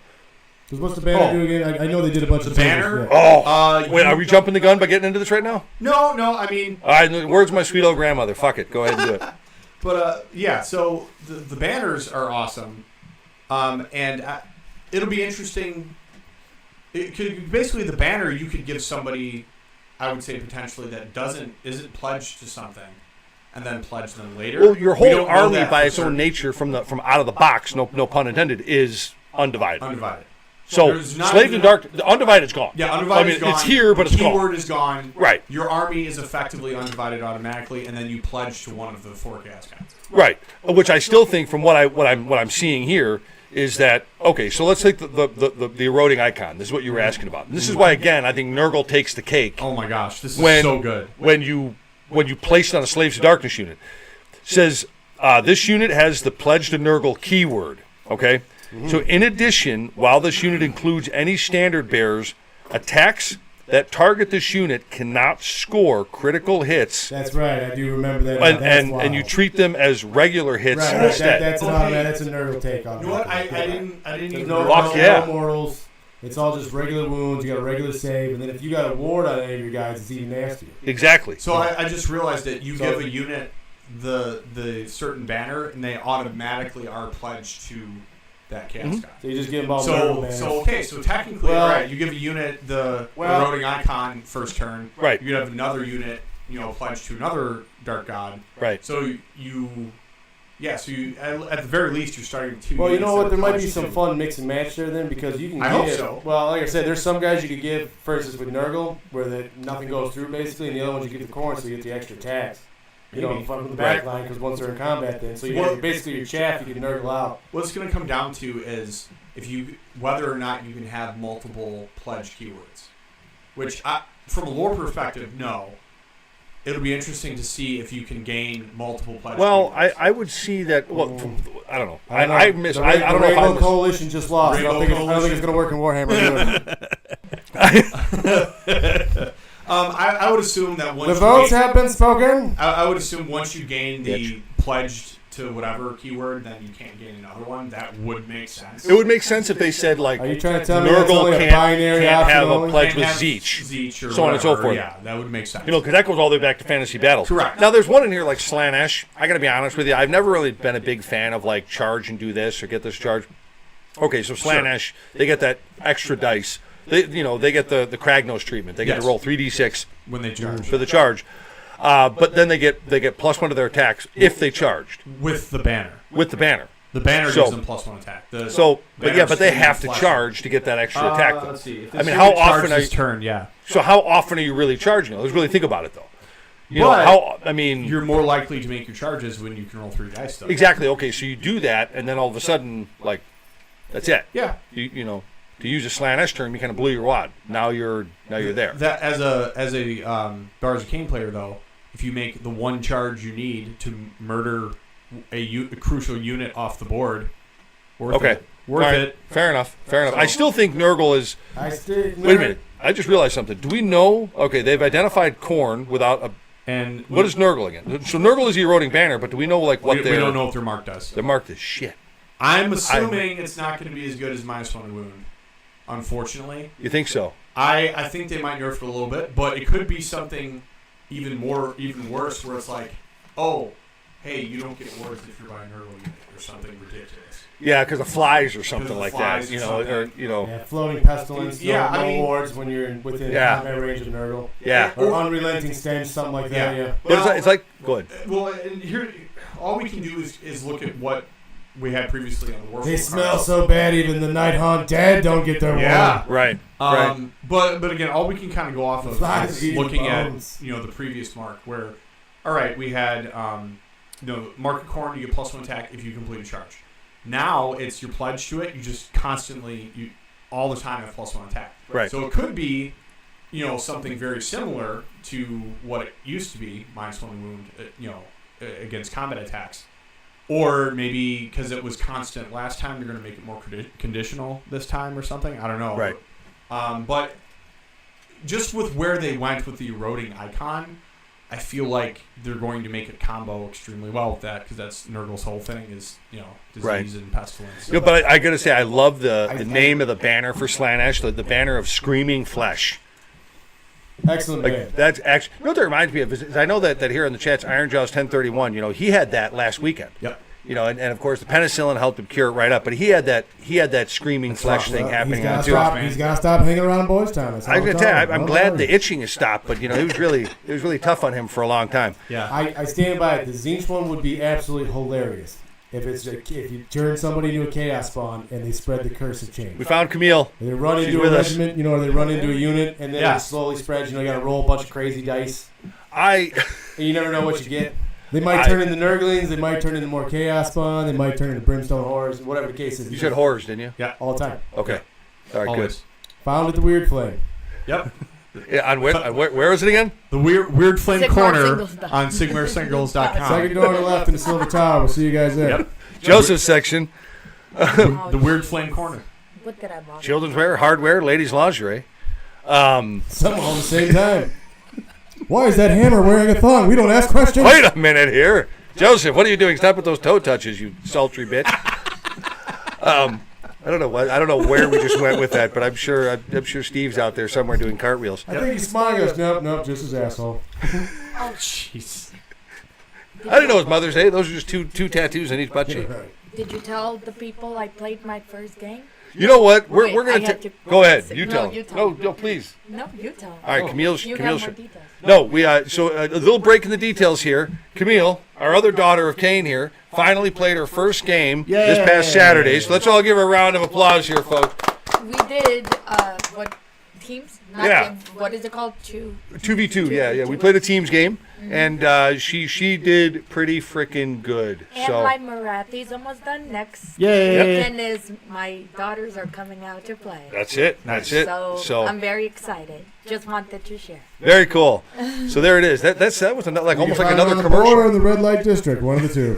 Because what's the banner do again? I know they did a bunch of banner. Wait, are we jumping the gun by getting into this right now? No. I mean, words of my sweet old grandmother. Fuck it, go ahead and do it. But so the banners are awesome, and it'll be interesting. Basically, the banner you could give somebody, I would say potentially that isn't pledged to something, and then pledge them later. Well, your whole army by its own nature, from out of the box, no pun intended, is undivided. So, Slave and Dark, the Undivided's gone. Yeah, Undivided's gone. It's here, but it's gone. Keyword is gone. Right. Your army is effectively undivided automatically, and then you pledge to one of the 4 Chaos Gods. Right. Which I still think, from what I'm seeing here, is that okay? So let's take the eroding icon. This is what you were asking about. And this is why, again, I think Nurgle takes the cake. Oh my gosh, this is so good. When you place it on a Slaves to Darkness unit, it says this unit has the Pledge to Nurgle keyword. Okay. So in addition, while this unit includes any standard bearers, attacks that target this unit cannot score critical hits. That's right, I do remember that. And you treat them as regular hits instead. That's a Nurgle take on it. You know what? I didn't even know. No mortals. It's all just regular wounds. You got a regular save, and then if you got a ward on any of your guys, it's even nastier. Exactly. So I just realized that you give a unit the certain banner, and they automatically are pledged to that Chaos God. So you just give them all banners. So technically, right, you give a unit the eroding icon first turn. Right. You have another unit, pledged to another Dark God. Right. So so at the very least you're starting to. Well, you know what? There might be some fun mix and match there then, because you can. I hope so. Well, like I said, there's some guys you could give, for instance, with Nurgle, where nothing goes through basically, and the other ones you give the Khorne, so you get the extra attacks. From the back line, because once they're in combat, then so you get basically your chaff, you can Nurgle out. What it's going to come down to is whether or not you can have multiple pledge keywords, which from a lore perspective, no. It'll be interesting to see if you can gain multiple pledge. Well, keywords. I would see that. Well, I don't know. I don't know. The Rainbow Coalition just lost. I don't think it's going to work in Warhammer. I would assume that once the votes have been spoken. I would assume once you gain the pledged to whatever keyword, then you can't gain another one. That would make sense. It would make sense if they said, like, are you trying to tell me Nurgle can't have a pledge can't with have Zeech, or so on and so forth. Yeah, that would make sense. Because that goes all the way back to Fantasy Battles. Correct. Now, there's one in here like Slanesh. I got to be honest with you. I've never really been a big fan of, like, charge and do this or get this charge. Okay, so Slanesh, they get that extra dice. They get the Kragnos treatment. They get to roll 3d6 when they charge for the charge. But then they get +1 to their attacks if they charged with the banner. The banner gives them +1 attack. But they have to charge to get that extra attack. Though. Let's see. I mean, how often are you? Turn, yeah. So how often are you really charging? Let's really think about it, though. You're more likely to make your charges when you can roll 3 dice, though. Exactly. Okay, so you do that, and then all of a sudden, like, that's it. Yeah. To use a Slanesh term, you kind of blew your wad. Now you're there. That as a Bars of Cain player, though, if you make the one charge you need to murder a crucial unit off the board, worth it. Fair enough. I still think Nurgle is. Wait a minute. I just realized something. Do we know? Okay, they've identified Khorne without And what is Nurgle again? So Nurgle is the eroding banner, but do we know what we don't know what they're marked as. They're marked as shit. I'm assuming it's not going to be as good as -1 wound, unfortunately. You think so? I think they might nerf it a little bit, but it could be something even worse, where it's like, oh, hey, you don't get wards if you're buying Nurgle unit or something ridiculous. Yeah, because of flies or something like that. Yeah, floating pestilence. No wards when you're within combat range of Nurgle. Yeah. Or unrelenting stench, something like that. Yeah. But it's like go ahead. Well, and here, all we can do is look at what we had previously on the Warfare. They smell so bad, even the Nighthaunt dead don't get their ward. Right. But again, all we can kind of go off of is looking at the previous mark where, all right, we had market corn, you get +1 attack if you complete a charge. Now it's your pledge to it. You just constantly, all the time have +1 attack. Right. So it could be, something very similar to what it used to be, -1 wound, against combat attacks. Or maybe because it was constant last time, they're going to make it more conditional this time or something. I don't know. Right. But just with where they went with the eroding icon, I feel like they're going to make it combo extremely well with that, because that's Nurgle's whole thing is, disease and pestilence. But I got to say, I love the name of the banner for Slaanesh, the banner of Screaming Flesh. Excellent. That's actually, what that reminds me of is I know that here in the chat's Ironjaw's 1031. He had that last weekend. Yep. And of course the penicillin helped him cure it right up. But he had that Screaming Flesh thing happening on too. He's got to stop hanging around Boys Town. I was gonna tell you, I'm glad the itching has stopped. But it was really tough on him for a long time. Yeah. I stand by it. The Zinch one would be absolutely hilarious. If you turn somebody into a chaos spawn and they spread the curse of change. We found Camille. They run into a regiment, or they run into a unit, and then it slowly spreads. You got to roll a bunch of crazy dice. And you never know what you get. They might turn into Nurglings. They might turn into more chaos spawn. They might turn into brimstone horrors. Whatever the case is. You said horrors, didn't you? Yeah, all the time. Okay. All right, always. good. Found at the Weird Flame. Yep. Yeah, where is it again? The Weird Flame Sigmar Corner Singles. on SigmarSingles.com. Second door on the left in the Silver Tower. We'll see you guys there. Yep. Joseph's section. The Weird Flame Corner. What did I want? Children's wear, hardware, ladies' lingerie. Some all at the same time. Why is that hammer wearing a thong? We don't ask questions. Wait a minute here. Joseph, what are you doing? Stop with those toe touches, you sultry bitch. I don't know where we just went with that, but I'm sure Steve's out there somewhere doing cartwheels. I think he's smiling. Nope, just his asshole. Oh, jeez. I didn't know it was Mother's Day. Those are just two tattoos on each butt cheek. Did you tell the people I played my first game? You know what? We're Wait, going to go ahead. You no, tell. you tell. No, please. No, you tell. All right, Camille's. You Camille's. have more details. No, we so a little break in the details here. Camille, our other daughter of Cain here, finally played her first game this past Saturday. So let's all give her a round of applause here, folks. We did what teams? Not games. What is it called? 2v2. Yeah. We played a teams game, and she did pretty freaking good. And So my Marathi's almost done. Next Yay. weekend is my daughters are coming out to play. that's it. That's it. So I'm very excited. Just wanted to share. Very cool. So there it is. That was almost like another Or commercial. in the red light district, one of the two.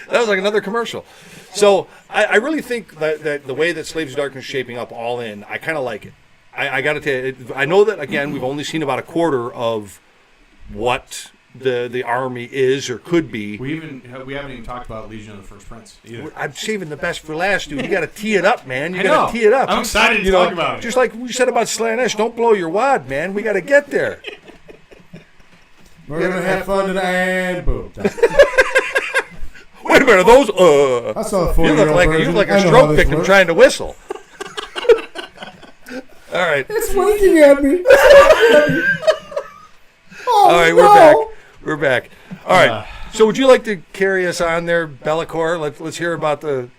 That was like another commercial. So I really think that the way that Slaves of Darkness is shaping up all in, I kind of like it. I got to tell you, I know that, again, we've only seen about a quarter of what the army is or could be. We haven't even talked about Legion of the First Prince either. I'm saving the best for last, dude. You got to tee it up, man. You I got know. to tee it up. I'm excited to talk about it. Just like we said about Slaanesh, don't blow your wad, man. We got to get there. We're going to have fun tonight, and boom. Wait a minute, are those I saw a 4-year-old you look like a stroke victim trying to whistle. All right. It's winking at me. All right, we're back. All right. So would you like to carry us on there, Be'lakor? Let's hear about the.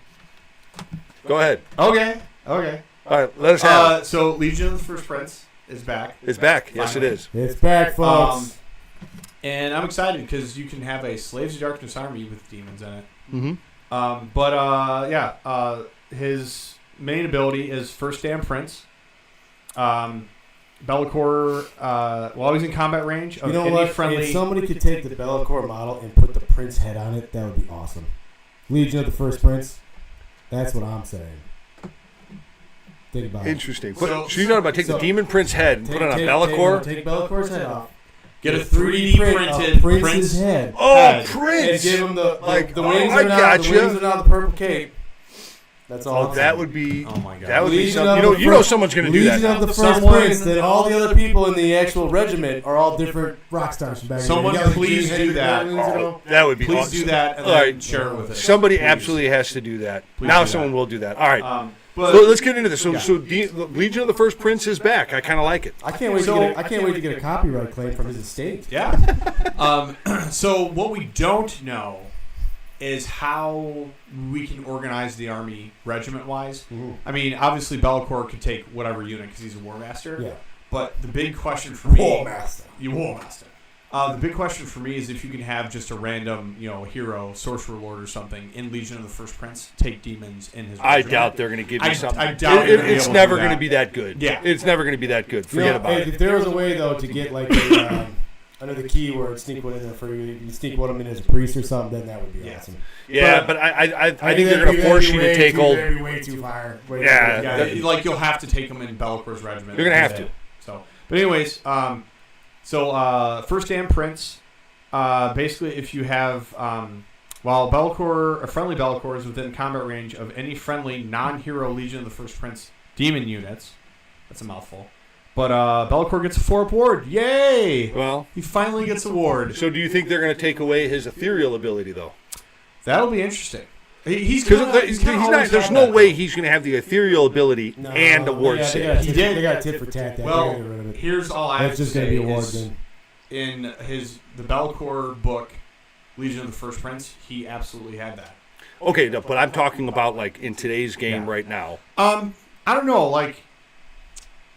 Go ahead. Okay. All right, let us have it. So Legion of the First Prince is back. It's back. Yes, it is. It's back, folks. And I'm excited because you can have a Slaves of Darkness army with demons in it. Mm-hmm. His main ability is First Damn Prince. Be'lakor, while he's in combat range of any friendly. If somebody could take the Be'lakor model and put the Prince head on it, that would be awesome. Legion of the First Prince. That's what I'm saying. Think about Interesting. it. So you're talking about take the Demon Prince head and put it on Be'lakor? Take Bellacor's head off. Get a 3D printed Prince's head. Oh, Prince! And give him the wings I are now gotcha. the wings are now the purple cape. That's all. Oh, that would be. Oh my God. That would be Legion something. of the You know, first- someone's going to do that. Legion of the first Someone- prince. That all the other people in the actual regiment are all different rock stars from back then. Someone You got, like, please Jimi do that. Hendrix, you know? That would be. Please awesome. do that and All then right. share it with us. Somebody Please. absolutely has to do that. Please Now do someone that. will do that. All right. But So let's get into this. So, Yeah. Legion of the First Prince is back. I kind of like it. I can't wait. I can't wait to get a copyright claim from his estate. yeah. So what we don't know is how we can organize the army regiment-wise. Mhm. I mean, obviously Be'lakor could take whatever unit because he's a war master. Yeah. But the big question for me, War master. You war master. The big question for me is if you can have just a random, hero, sorcerer lord or something in Legion of the First Prince take demons in his. I regiment. doubt they're going to give you I something. doubt you're gonna be It's able to never do going to that. be that good. Yeah. It's never going to be that good. You Forget know, about it. if there was a way though to get like under the keyword sneak one in there for you, you sneak one of them in as a priest or something, then that would be Yeah. awesome. Yeah, but I think they're going to force you to take old. That'd be way too far. Yeah. Yeah, you'll have to take them in Be'lakor's regiment. You're gonna have to. So, but anyways, first Dan Prince. Basically, if you have while Be'lakor, a friendly Be'lakor is within combat range of any friendly non-hero Legion of the First Prince demon units. That's a mouthful. But Be'lakor gets a 4-up ward. Yay! Well, He finally gets a ward. so do you think they're going to take away his ethereal ability though? That'll be interesting. He's Because kinda always there's had no that. way he's going to have the ethereal ability and a ward save. He did. They got a tit for tat. That. Well, They're gonna get rid of it. here's all I have That's to just say gonna be a ward is then. in the Be'lakor book, Legion of the First Prince, he absolutely had that. Okay, no, but I'm talking about like in today's game right now. I don't know, like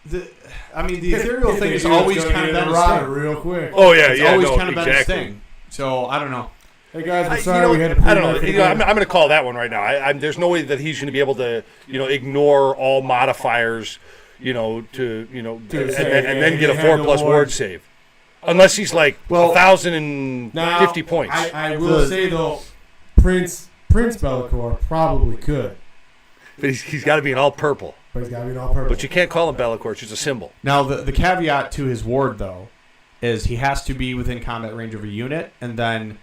the ethereal thing is always kind of been his rod thing. real quick. Oh yeah, It's yeah, always no, kind of been his exactly. thing. So I don't know. Hey guys, I I'm sorry we had to. I don't know. I'm going to call that one right now. There's no way that he's going to be able to, ignore all modifiers, and then get a 4+ ward save, unless he's like 1,050 points. I will say though, Prince Be'lakor probably could, But he's got to be in all purple. but he's got to be in all purple. But you can't call him Be'lakor; it's just a symbol. Now the caveat to his ward though is he has to be within combat range of a unit, and then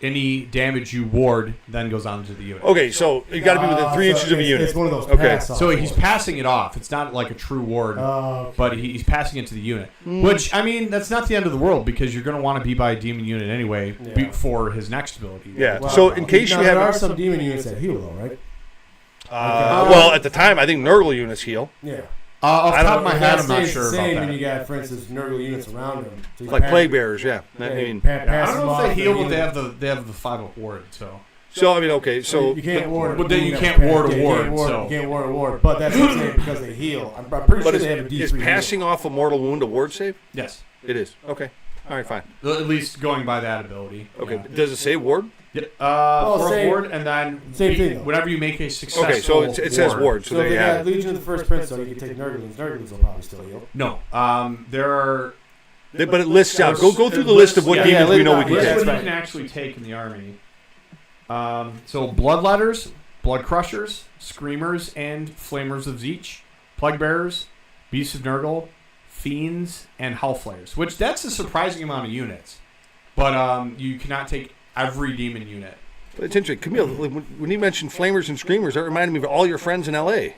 any damage you ward then goes on to the unit. Okay, so you got to be within 3 inches of a unit. It's one of those Okay. pass-off So he's wards. passing it off. It's not like a true ward, Okay. but he's passing it to the unit. Which, that's not the end of the world because you're going to want to be by a demon unit anyway Yeah. for his next ability. Yeah. Well, So in case you there are have, some demon units that heal though, right? well, at the time, I think Nurgle units heal. Yeah. Off the I top don't of my know. head, That I'm not stays sure the about same that. when you got, for instance, Nurgle units around him. So he's Like pass- plague bearers, yeah. yeah, I mean, I pass don't them know if off they heal, to but they unit. have the 5-up ward. So so I mean, okay, so you can't ward. but then you know, can't pass- ward a yeah, ward, You can't ward, so- you can't ward a ward, but that's what I'm saying because they heal. I'm pretty but sure they have a D3 is passing off a mortal wound a ward save? yes, It is. Okay. All right, fine. at least going by that ability. Okay. Yeah. Does it say ward? Yep. Oh, For a same- ward, and then same thing, though. whenever you make a successful Okay, so it says ward. So So if there they you got have it. Legion of the First Prince, so you can take Nurglings. Nurglings will probably still heal. No, there are. But it lists out. Go through the list of what Yeah, demons we know we can Here's get. what That's you right. can actually take in the army. So Bloodletters, Blood Crushers, Screamers, and Flamers of Zeech, Plague Bearers, Beasts of Nurgle, Fiends, and Hellflayers. Which that's a surprising amount of units, but you cannot take every demon unit. But it's interesting. Camille, when you mentioned flamers and screamers, that reminded me of all your friends in L.A.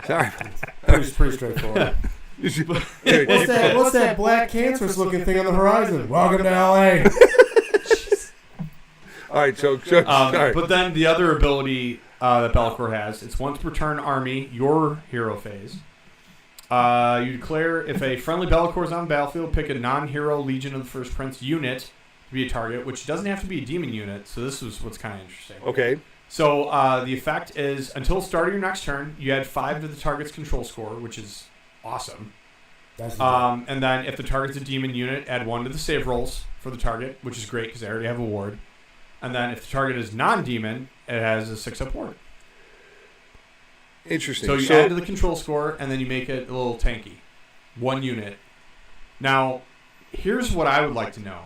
Sorry. Pretty straightforward. Anyway, What's that black cancerous looking thing on the horizon? Welcome to LA. all right, so sorry. But then the other ability that Be'lakor has, it's once per turn army, your hero phase. You declare if a friendly Be'lakor is on the battlefield, pick a non-hero Legion of the First Prince unit to be a target, which doesn't have to be a demon unit. So this is what's kind of interesting. Okay. So the effect is until start of your next turn, you add 5 to the target's control score, which is awesome. That's And then if the target's a demon unit, add 1 to the save rolls for the target, which is great because they already have a ward. And then if the target is non-demon, it has a 6-up ward. Interesting. So you add to the control score, and then you make it a little tanky. 1 unit. Now, here's what I would like to know.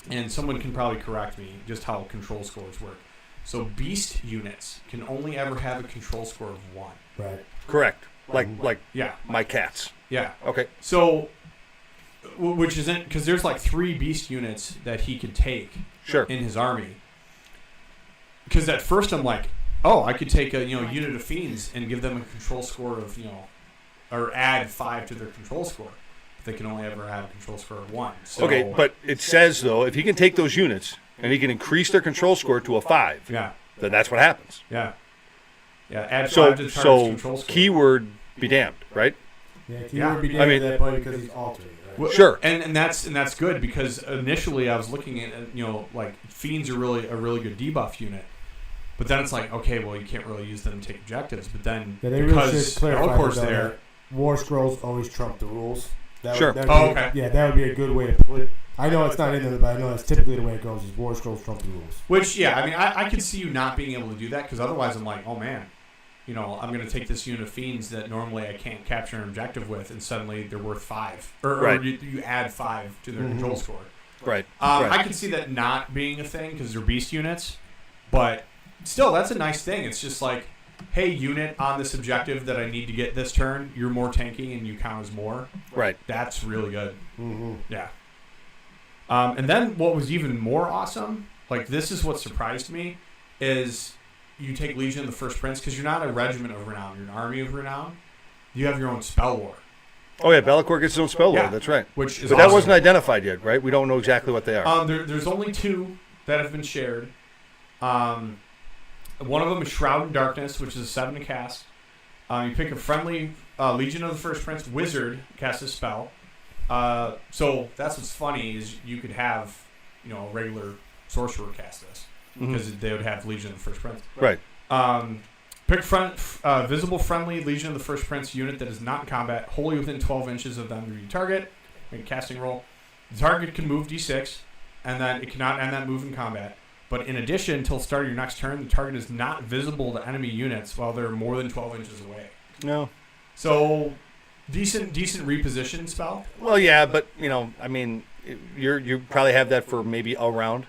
And someone can probably correct me just how control scores work. So beast units can only ever have a control score of 1. right. Correct. Like Yeah. my cats. Yeah. Okay. So which isn't because there's like 3 beast units that he could take in his army. Because at first I'm like, oh, I could take a unit of fiends and give them a control score of or add 5 to their control score. But they can only ever have a control score of 1. So, okay, but it says though if he can take those units and he can increase their control score to a 5, then that's what happens. Yeah. Add 5 to the target's control score. Keyword be damned, right? Yeah, keyword be damned at that point because he's altered. Well, sure, and that's good because initially I was looking at like fiends are a really good debuff unit, but then it's like okay, well you can't really use them to take objectives, but then because Belcor's there, War Scrolls always trump the rules. Okay. Yeah, that would be a good way to put it. I know it's not in there, but I know that's typically the way it goes. Is War Scrolls trump the rules? Which I mean I could see you not being able to do that because otherwise I'm like oh man. I'm going to take this unit of fiends that normally I can't capture an objective with, and suddenly they're worth 5. Or you add 5 to their control score. Right. I can see that not being a thing because they're beast units, but still, that's a nice thing. It's just like, hey, unit on this objective that I need to get this turn, you're more tanky and you count as more. Right. That's really good. Mm-hmm. Yeah. And then what was even more awesome, like this is what surprised me, is... You take Legion of the First Prince because you're not a regiment of renown. You're an army of renown. You have your own spell lore. Oh yeah, Bellicor gets his own spell lore. That's right. But awesome. That wasn't identified yet, right? We don't know exactly what they are. There's only 2 that have been shared. One of them is Shroud in Darkness, which is a 7 to cast. You pick a friendly Legion of the First Prince wizard cast a spell. So that's what's funny is you could have a regular sorcerer cast this. Because they would have Legion of the First Prince. Right. Pick visible friendly Legion of the First Prince unit that is not in combat, wholly within 12 inches of them to be target. Make a casting roll. The target can move d6, and then it cannot end that move in combat. But in addition, until the start of your next turn, the target is not visible to enemy units while they're more than 12 inches away. No. So, decent reposition spell. Well, yeah, but, I mean, you probably have that for maybe a round.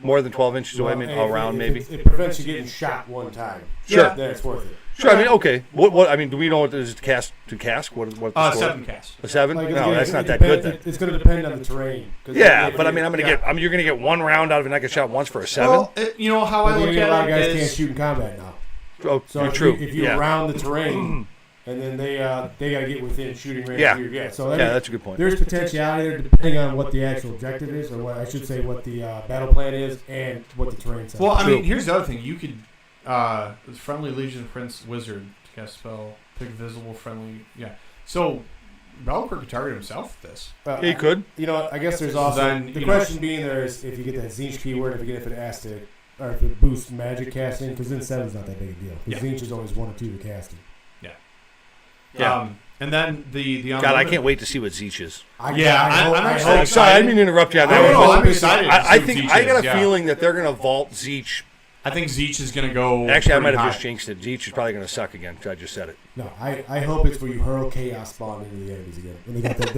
More than 12 inches away, around maybe. It prevents you getting shot one time. Sure. Then it's worth it. Sure, I mean, okay. What? I mean, do we know what is to cast? What? 7 cast. A 7? No, that's not that good then. It's going to depend on the terrain. Yeah, but I mean, you're going to get 1 round out of it, not get shot once for a 7. Well, how I look at it a lot of guys is can't shoot in combat now. Oh, so true. If you round the terrain. And then they got to get within shooting range. Yeah. So that's a good point. There's potentiality there depending on what the actual objective is, or what I should say, what the battle plan is, and what the terrain says. Well, I mean, here's the other thing: you could friendly Legion Prince Wizard to cast spell, pick visible friendly. Yeah. So Bellicor could target himself with this. He could. I guess there's also the question being there is if you get that Zinch keyword, if it has to, or if it boosts magic casting, because then 7's not that big a deal. Because Zinch is always 1 or 2 to casting. Yeah. And then the God, I can't wait to see what Zeech is. I'm excited. Sorry, I didn't mean to interrupt you. I'm excited. I think I got a feeling that they're going to vault Zeech. I think Zeech is going to go. Actually, I might have just jinxed it. Zeech is probably going to suck again because I just said it. No, I hope it's where you hurl chaos spawn into the enemies again. And they got that.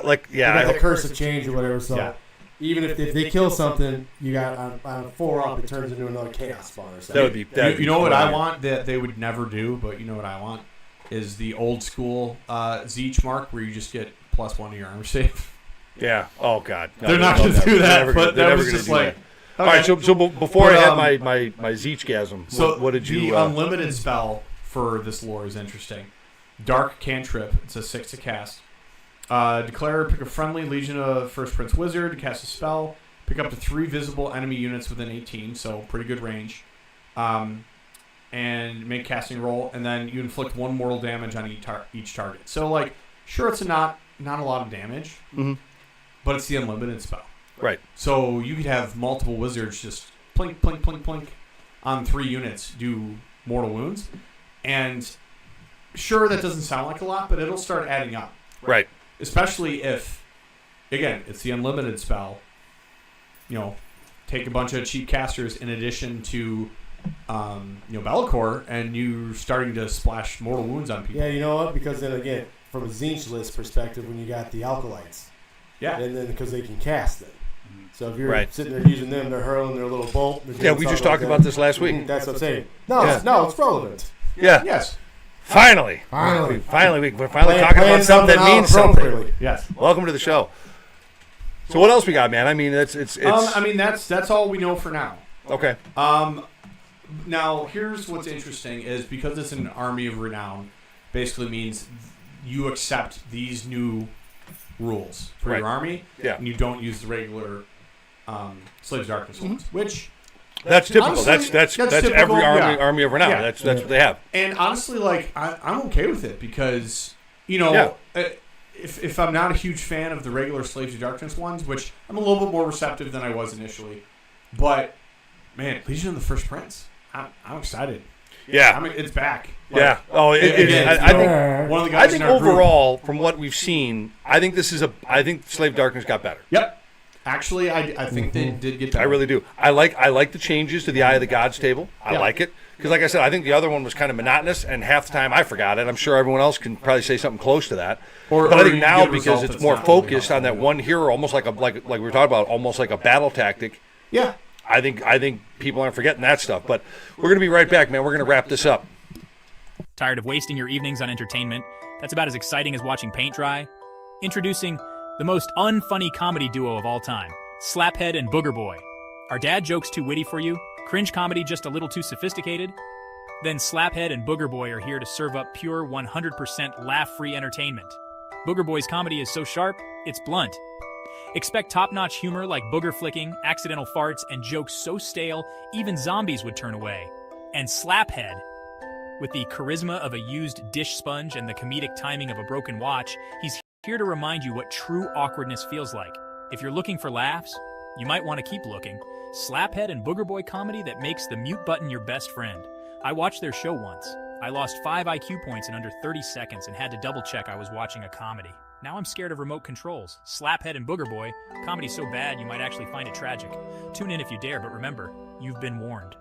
They got the curse of change or whatever. So even if they kill something, you got on a 4-up, it turns into another chaos spawn or something. That would be. You know what I want that they would never do, but you know what I want. Is the old school Zeech mark where you just get +1 to your armor save. Yeah. Oh, God. No, they're not going to do that, but that was just like... Okay. All right, so before I had my Zeechgasm, so what did you... The unlimited spell for this lore is interesting. Dark Cantrip. It's a 6 to cast. Declare, pick a friendly Legion of First Prince Wizard, cast a spell, pick up to 3 visible enemy units within 18, so pretty good range. And make casting roll, and then you inflict 1 mortal damage on each target. So, sure, it's not a lot of damage, but it's the unlimited spell. Right. So you could have multiple wizards just plink, plink, plink, plink on 3 units do mortal wounds. And sure, that doesn't sound like a lot, but it'll start adding up. Right. Especially if, again, it's the unlimited spell. Take a bunch of cheap casters in addition to... Bellicor, and you're starting to splash mortal wounds on people. Yeah, you know what? Because then again, from a Zinch list perspective, when you got the Alkalites, and then because they can cast them. So if you're sitting there using them, they're hurling their little bolt. Yeah, we just talked about this last week. That's what I'm saying. No, it's relevant. Yeah. Yes. Finally, we're finally talking about something that means something. Yes. Welcome to the show. So what else we got, man? I mean, it's. I mean, that's all we know for now. Okay. Now here's what's interesting is because it's an army of renown, basically means you accept these new rules for your army, and you don't use the regular Slaves of Darkness ones, which. That's typical. Honestly, that's typical, every army of renown. That's what they have. And honestly, like I'm okay with it because if I'm not a huge fan of the regular Slaves of Darkness ones, which I'm a little bit more receptive than I was initially, but man, Legion of the First Prince, I'm excited. Yeah, it's back. Like, yeah. Oh, I think one of the guys. I think overall, from what we've seen, I think Slave Darkness got better. Yep. Actually, I think they did get better. I really do. I like the changes to the Eye of the Gods table. I like it. Because like I said, I think the other one was kind of monotonous, and half the time I forgot it. I'm sure everyone else can probably say something close to that. But I think now, because it's more focused on that one hero, almost like we were talking about, almost like a battle tactic. Yeah. I think people aren't forgetting that stuff. But we're going to be right back, man. We're going to wrap this up. Tired of wasting your evenings on entertainment? That's about as exciting as watching paint dry. Introducing the most unfunny comedy duo of all time, Slaphead and Booger Boy. Are dad jokes too witty for you? Cringe comedy just a little too sophisticated? Then Slaphead and Booger Boy are here to serve up pure 100% laugh-free entertainment. Booger Boy's comedy is so sharp, it's blunt. Expect top-notch humor like booger flicking, accidental farts, and jokes so stale, even zombies would turn away. And Slaphead, with the charisma of a used dish sponge and the comedic timing of a broken watch, he's here to remind you what true awkwardness feels like. If you're looking for laughs, you might want to keep looking. Slaphead and Booger Boy comedy that makes the mute button your best friend. I watched their show once. I lost 5 IQ points in under 30 seconds and had to double-check I was watching a comedy. Now I'm scared of remote controls. Slaphead and Booger Boy, comedy's so bad you might actually find it tragic. Tune in if you dare, but remember, you've been warned.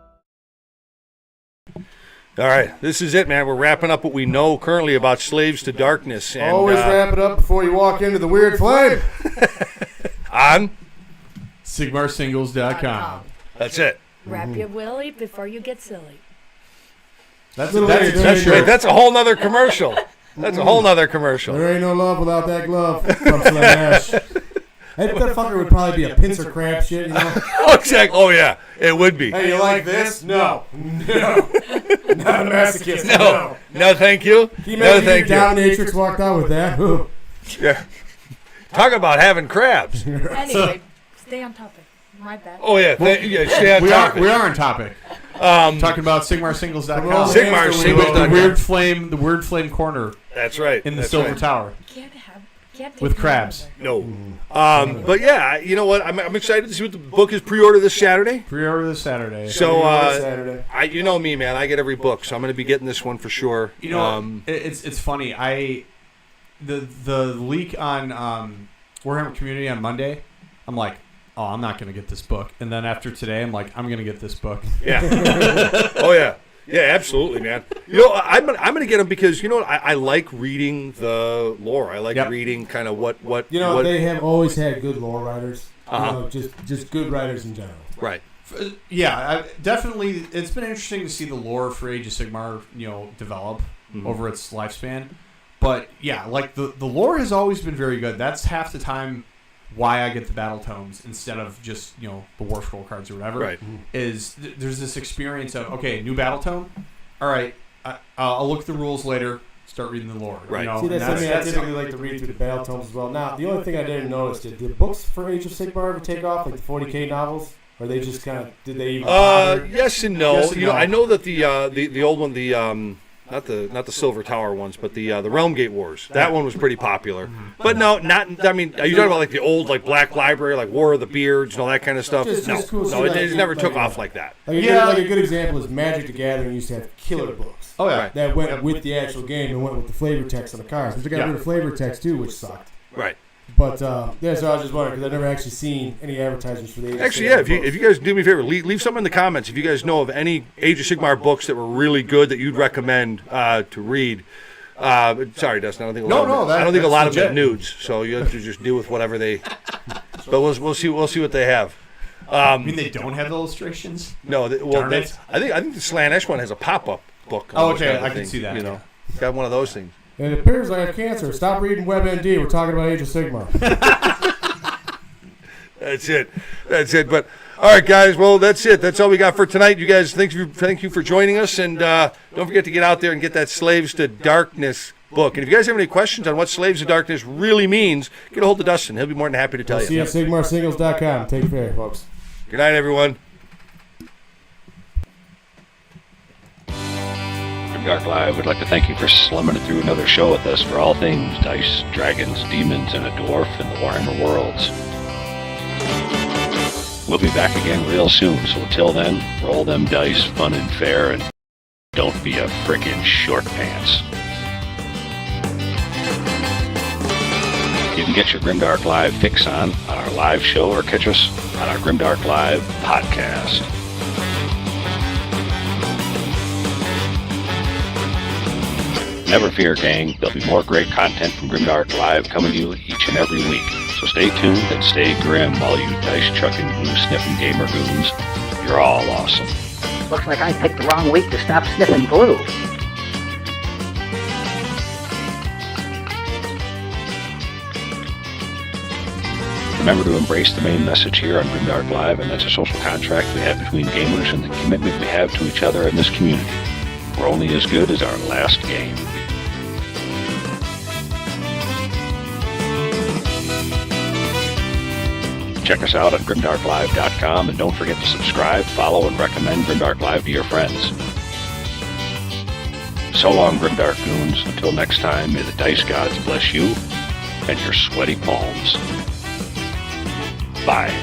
All right, this is it, man. We're wrapping up what we know currently about Slaves to Darkness. And, always wrap it up before you walk into the weird flame. On SigmarSingles.com. That's it. Wrap your willy before you get silly. That's a whole nother commercial. That's a whole nother commercial. There ain't no love without that glove from Slash. That fucker would probably be a pincer crab shit, you know? Exactly. Oh, yeah. It would be. Hey, you like this? No. No. Not a masochist. No. No, thank you. No, thank you. Dominatrix walked out with that. Yeah. Talk about having crabs. Anyway, stay on topic. My bad. Oh, yeah. Stay on topic. We are on topic. Talking about SigmarSingles.com. SigmarSingles.com. The weird flame corner. That's right. In the Silver Tower. Can't with crabs. No. But yeah, you know what? I'm excited to see what the book is. Pre-order this Saturday. Pre-order this Saturday. So you know me, man. I get every book, so I'm going to be getting this one for sure. You know, it's funny. The leak on Warhammer Community on Monday, I'm like, oh, I'm not going to get this book. And then after today, I'm like, I'm going to get this book. Yeah. Oh yeah. Yeah, absolutely, man. You know, I'm gonna get them because you know what? I like reading the lore. I like reading kind of what you know. They have always had good lore writers. You know, just good writers in general. Right. Yeah, definitely. It's been interesting to see the lore for Age of Sigmar, develop over its lifespan. But yeah, like the lore has always been very good. That's half the time why I get the Battletomes instead of just the War Scroll cards or whatever. Right. Is there's this experience of new Battletome. All right, I'll look at the rules later. Start reading the lore. Right. See, that's something I typically like to read through the Battletomes as well. Now, the only thing I didn't notice, did the books for Age of Sigmar ever take off, like the 40K novels? Or they just kind of, did they even bother? Yes and no. Yes and no. I know that the old one, not the Silver Tower ones, but the Realm Gate Wars. That one was pretty popular. But no, not. I mean, are you talking about like the old Black Library, like War of the Beards and all that kind of stuff? Just cool. No, it never took off like that. Like a good example is Magic the Gathering used to have killer books. Oh yeah, that went with the actual game and went with the flavor text on the cards. But they got rid of flavor text too, which sucked. Right. But so I was just wondering because I've never actually seen any advertisements for the. Actually, yeah. If you guys do me a favor, leave some in the comments. If you guys know of any Age of Sigmar books that were really good that you'd recommend to read. Sorry, Dustin. I don't think a lot of them are nudes. So you have to just deal with whatever they. But we'll see what they have. I mean, they don't have illustrations. No. I think the Slanesh one has a pop-up book. Oh, okay. I can see that. Got one of those things. And it appears I have cancer. Stop reading WebMD. We're talking about Age of Sigmar. That's it. But all right, guys. Well, that's it. That's all we got for tonight. You guys, thank you for joining us, and don't forget to get out there and get that Slaves to Darkness book. And if you guys have any questions on what Slaves to Darkness really means, get a hold of Dustin. He'll be more than happy to tell you. See you at SigmarSingles.com. Take care, folks. Good night, everyone. Grimdark Live would like to thank you for slumming it through another show with us for all things dice, dragons, demons, and a dwarf in the Warhammer worlds. We'll be back again real soon, so until then, roll them dice fun and fair, and don't be a frickin' short pants. You can get your Grimdark Live fix on our live show or catch us on our Grimdark Live podcast. Never fear, gang. There'll be more great content from Grimdark Live coming to you each and every week. So stay tuned and stay grim, all you dice-chucking, glue-sniffing gamer goons. You're all awesome. Looks like I picked the wrong week to stop sniffing glue. Remember to embrace the main message here on Grimdark Live, and that's a social contract we have between gamers and the commitment we have to each other in this community. We're only as good as our last game. Check us out at grimdarklive.com, and don't forget to subscribe, follow, and recommend Grimdark Live to your friends. So long, Grimdark Goons. Until next time, may the dice gods bless you and your sweaty palms. Bye.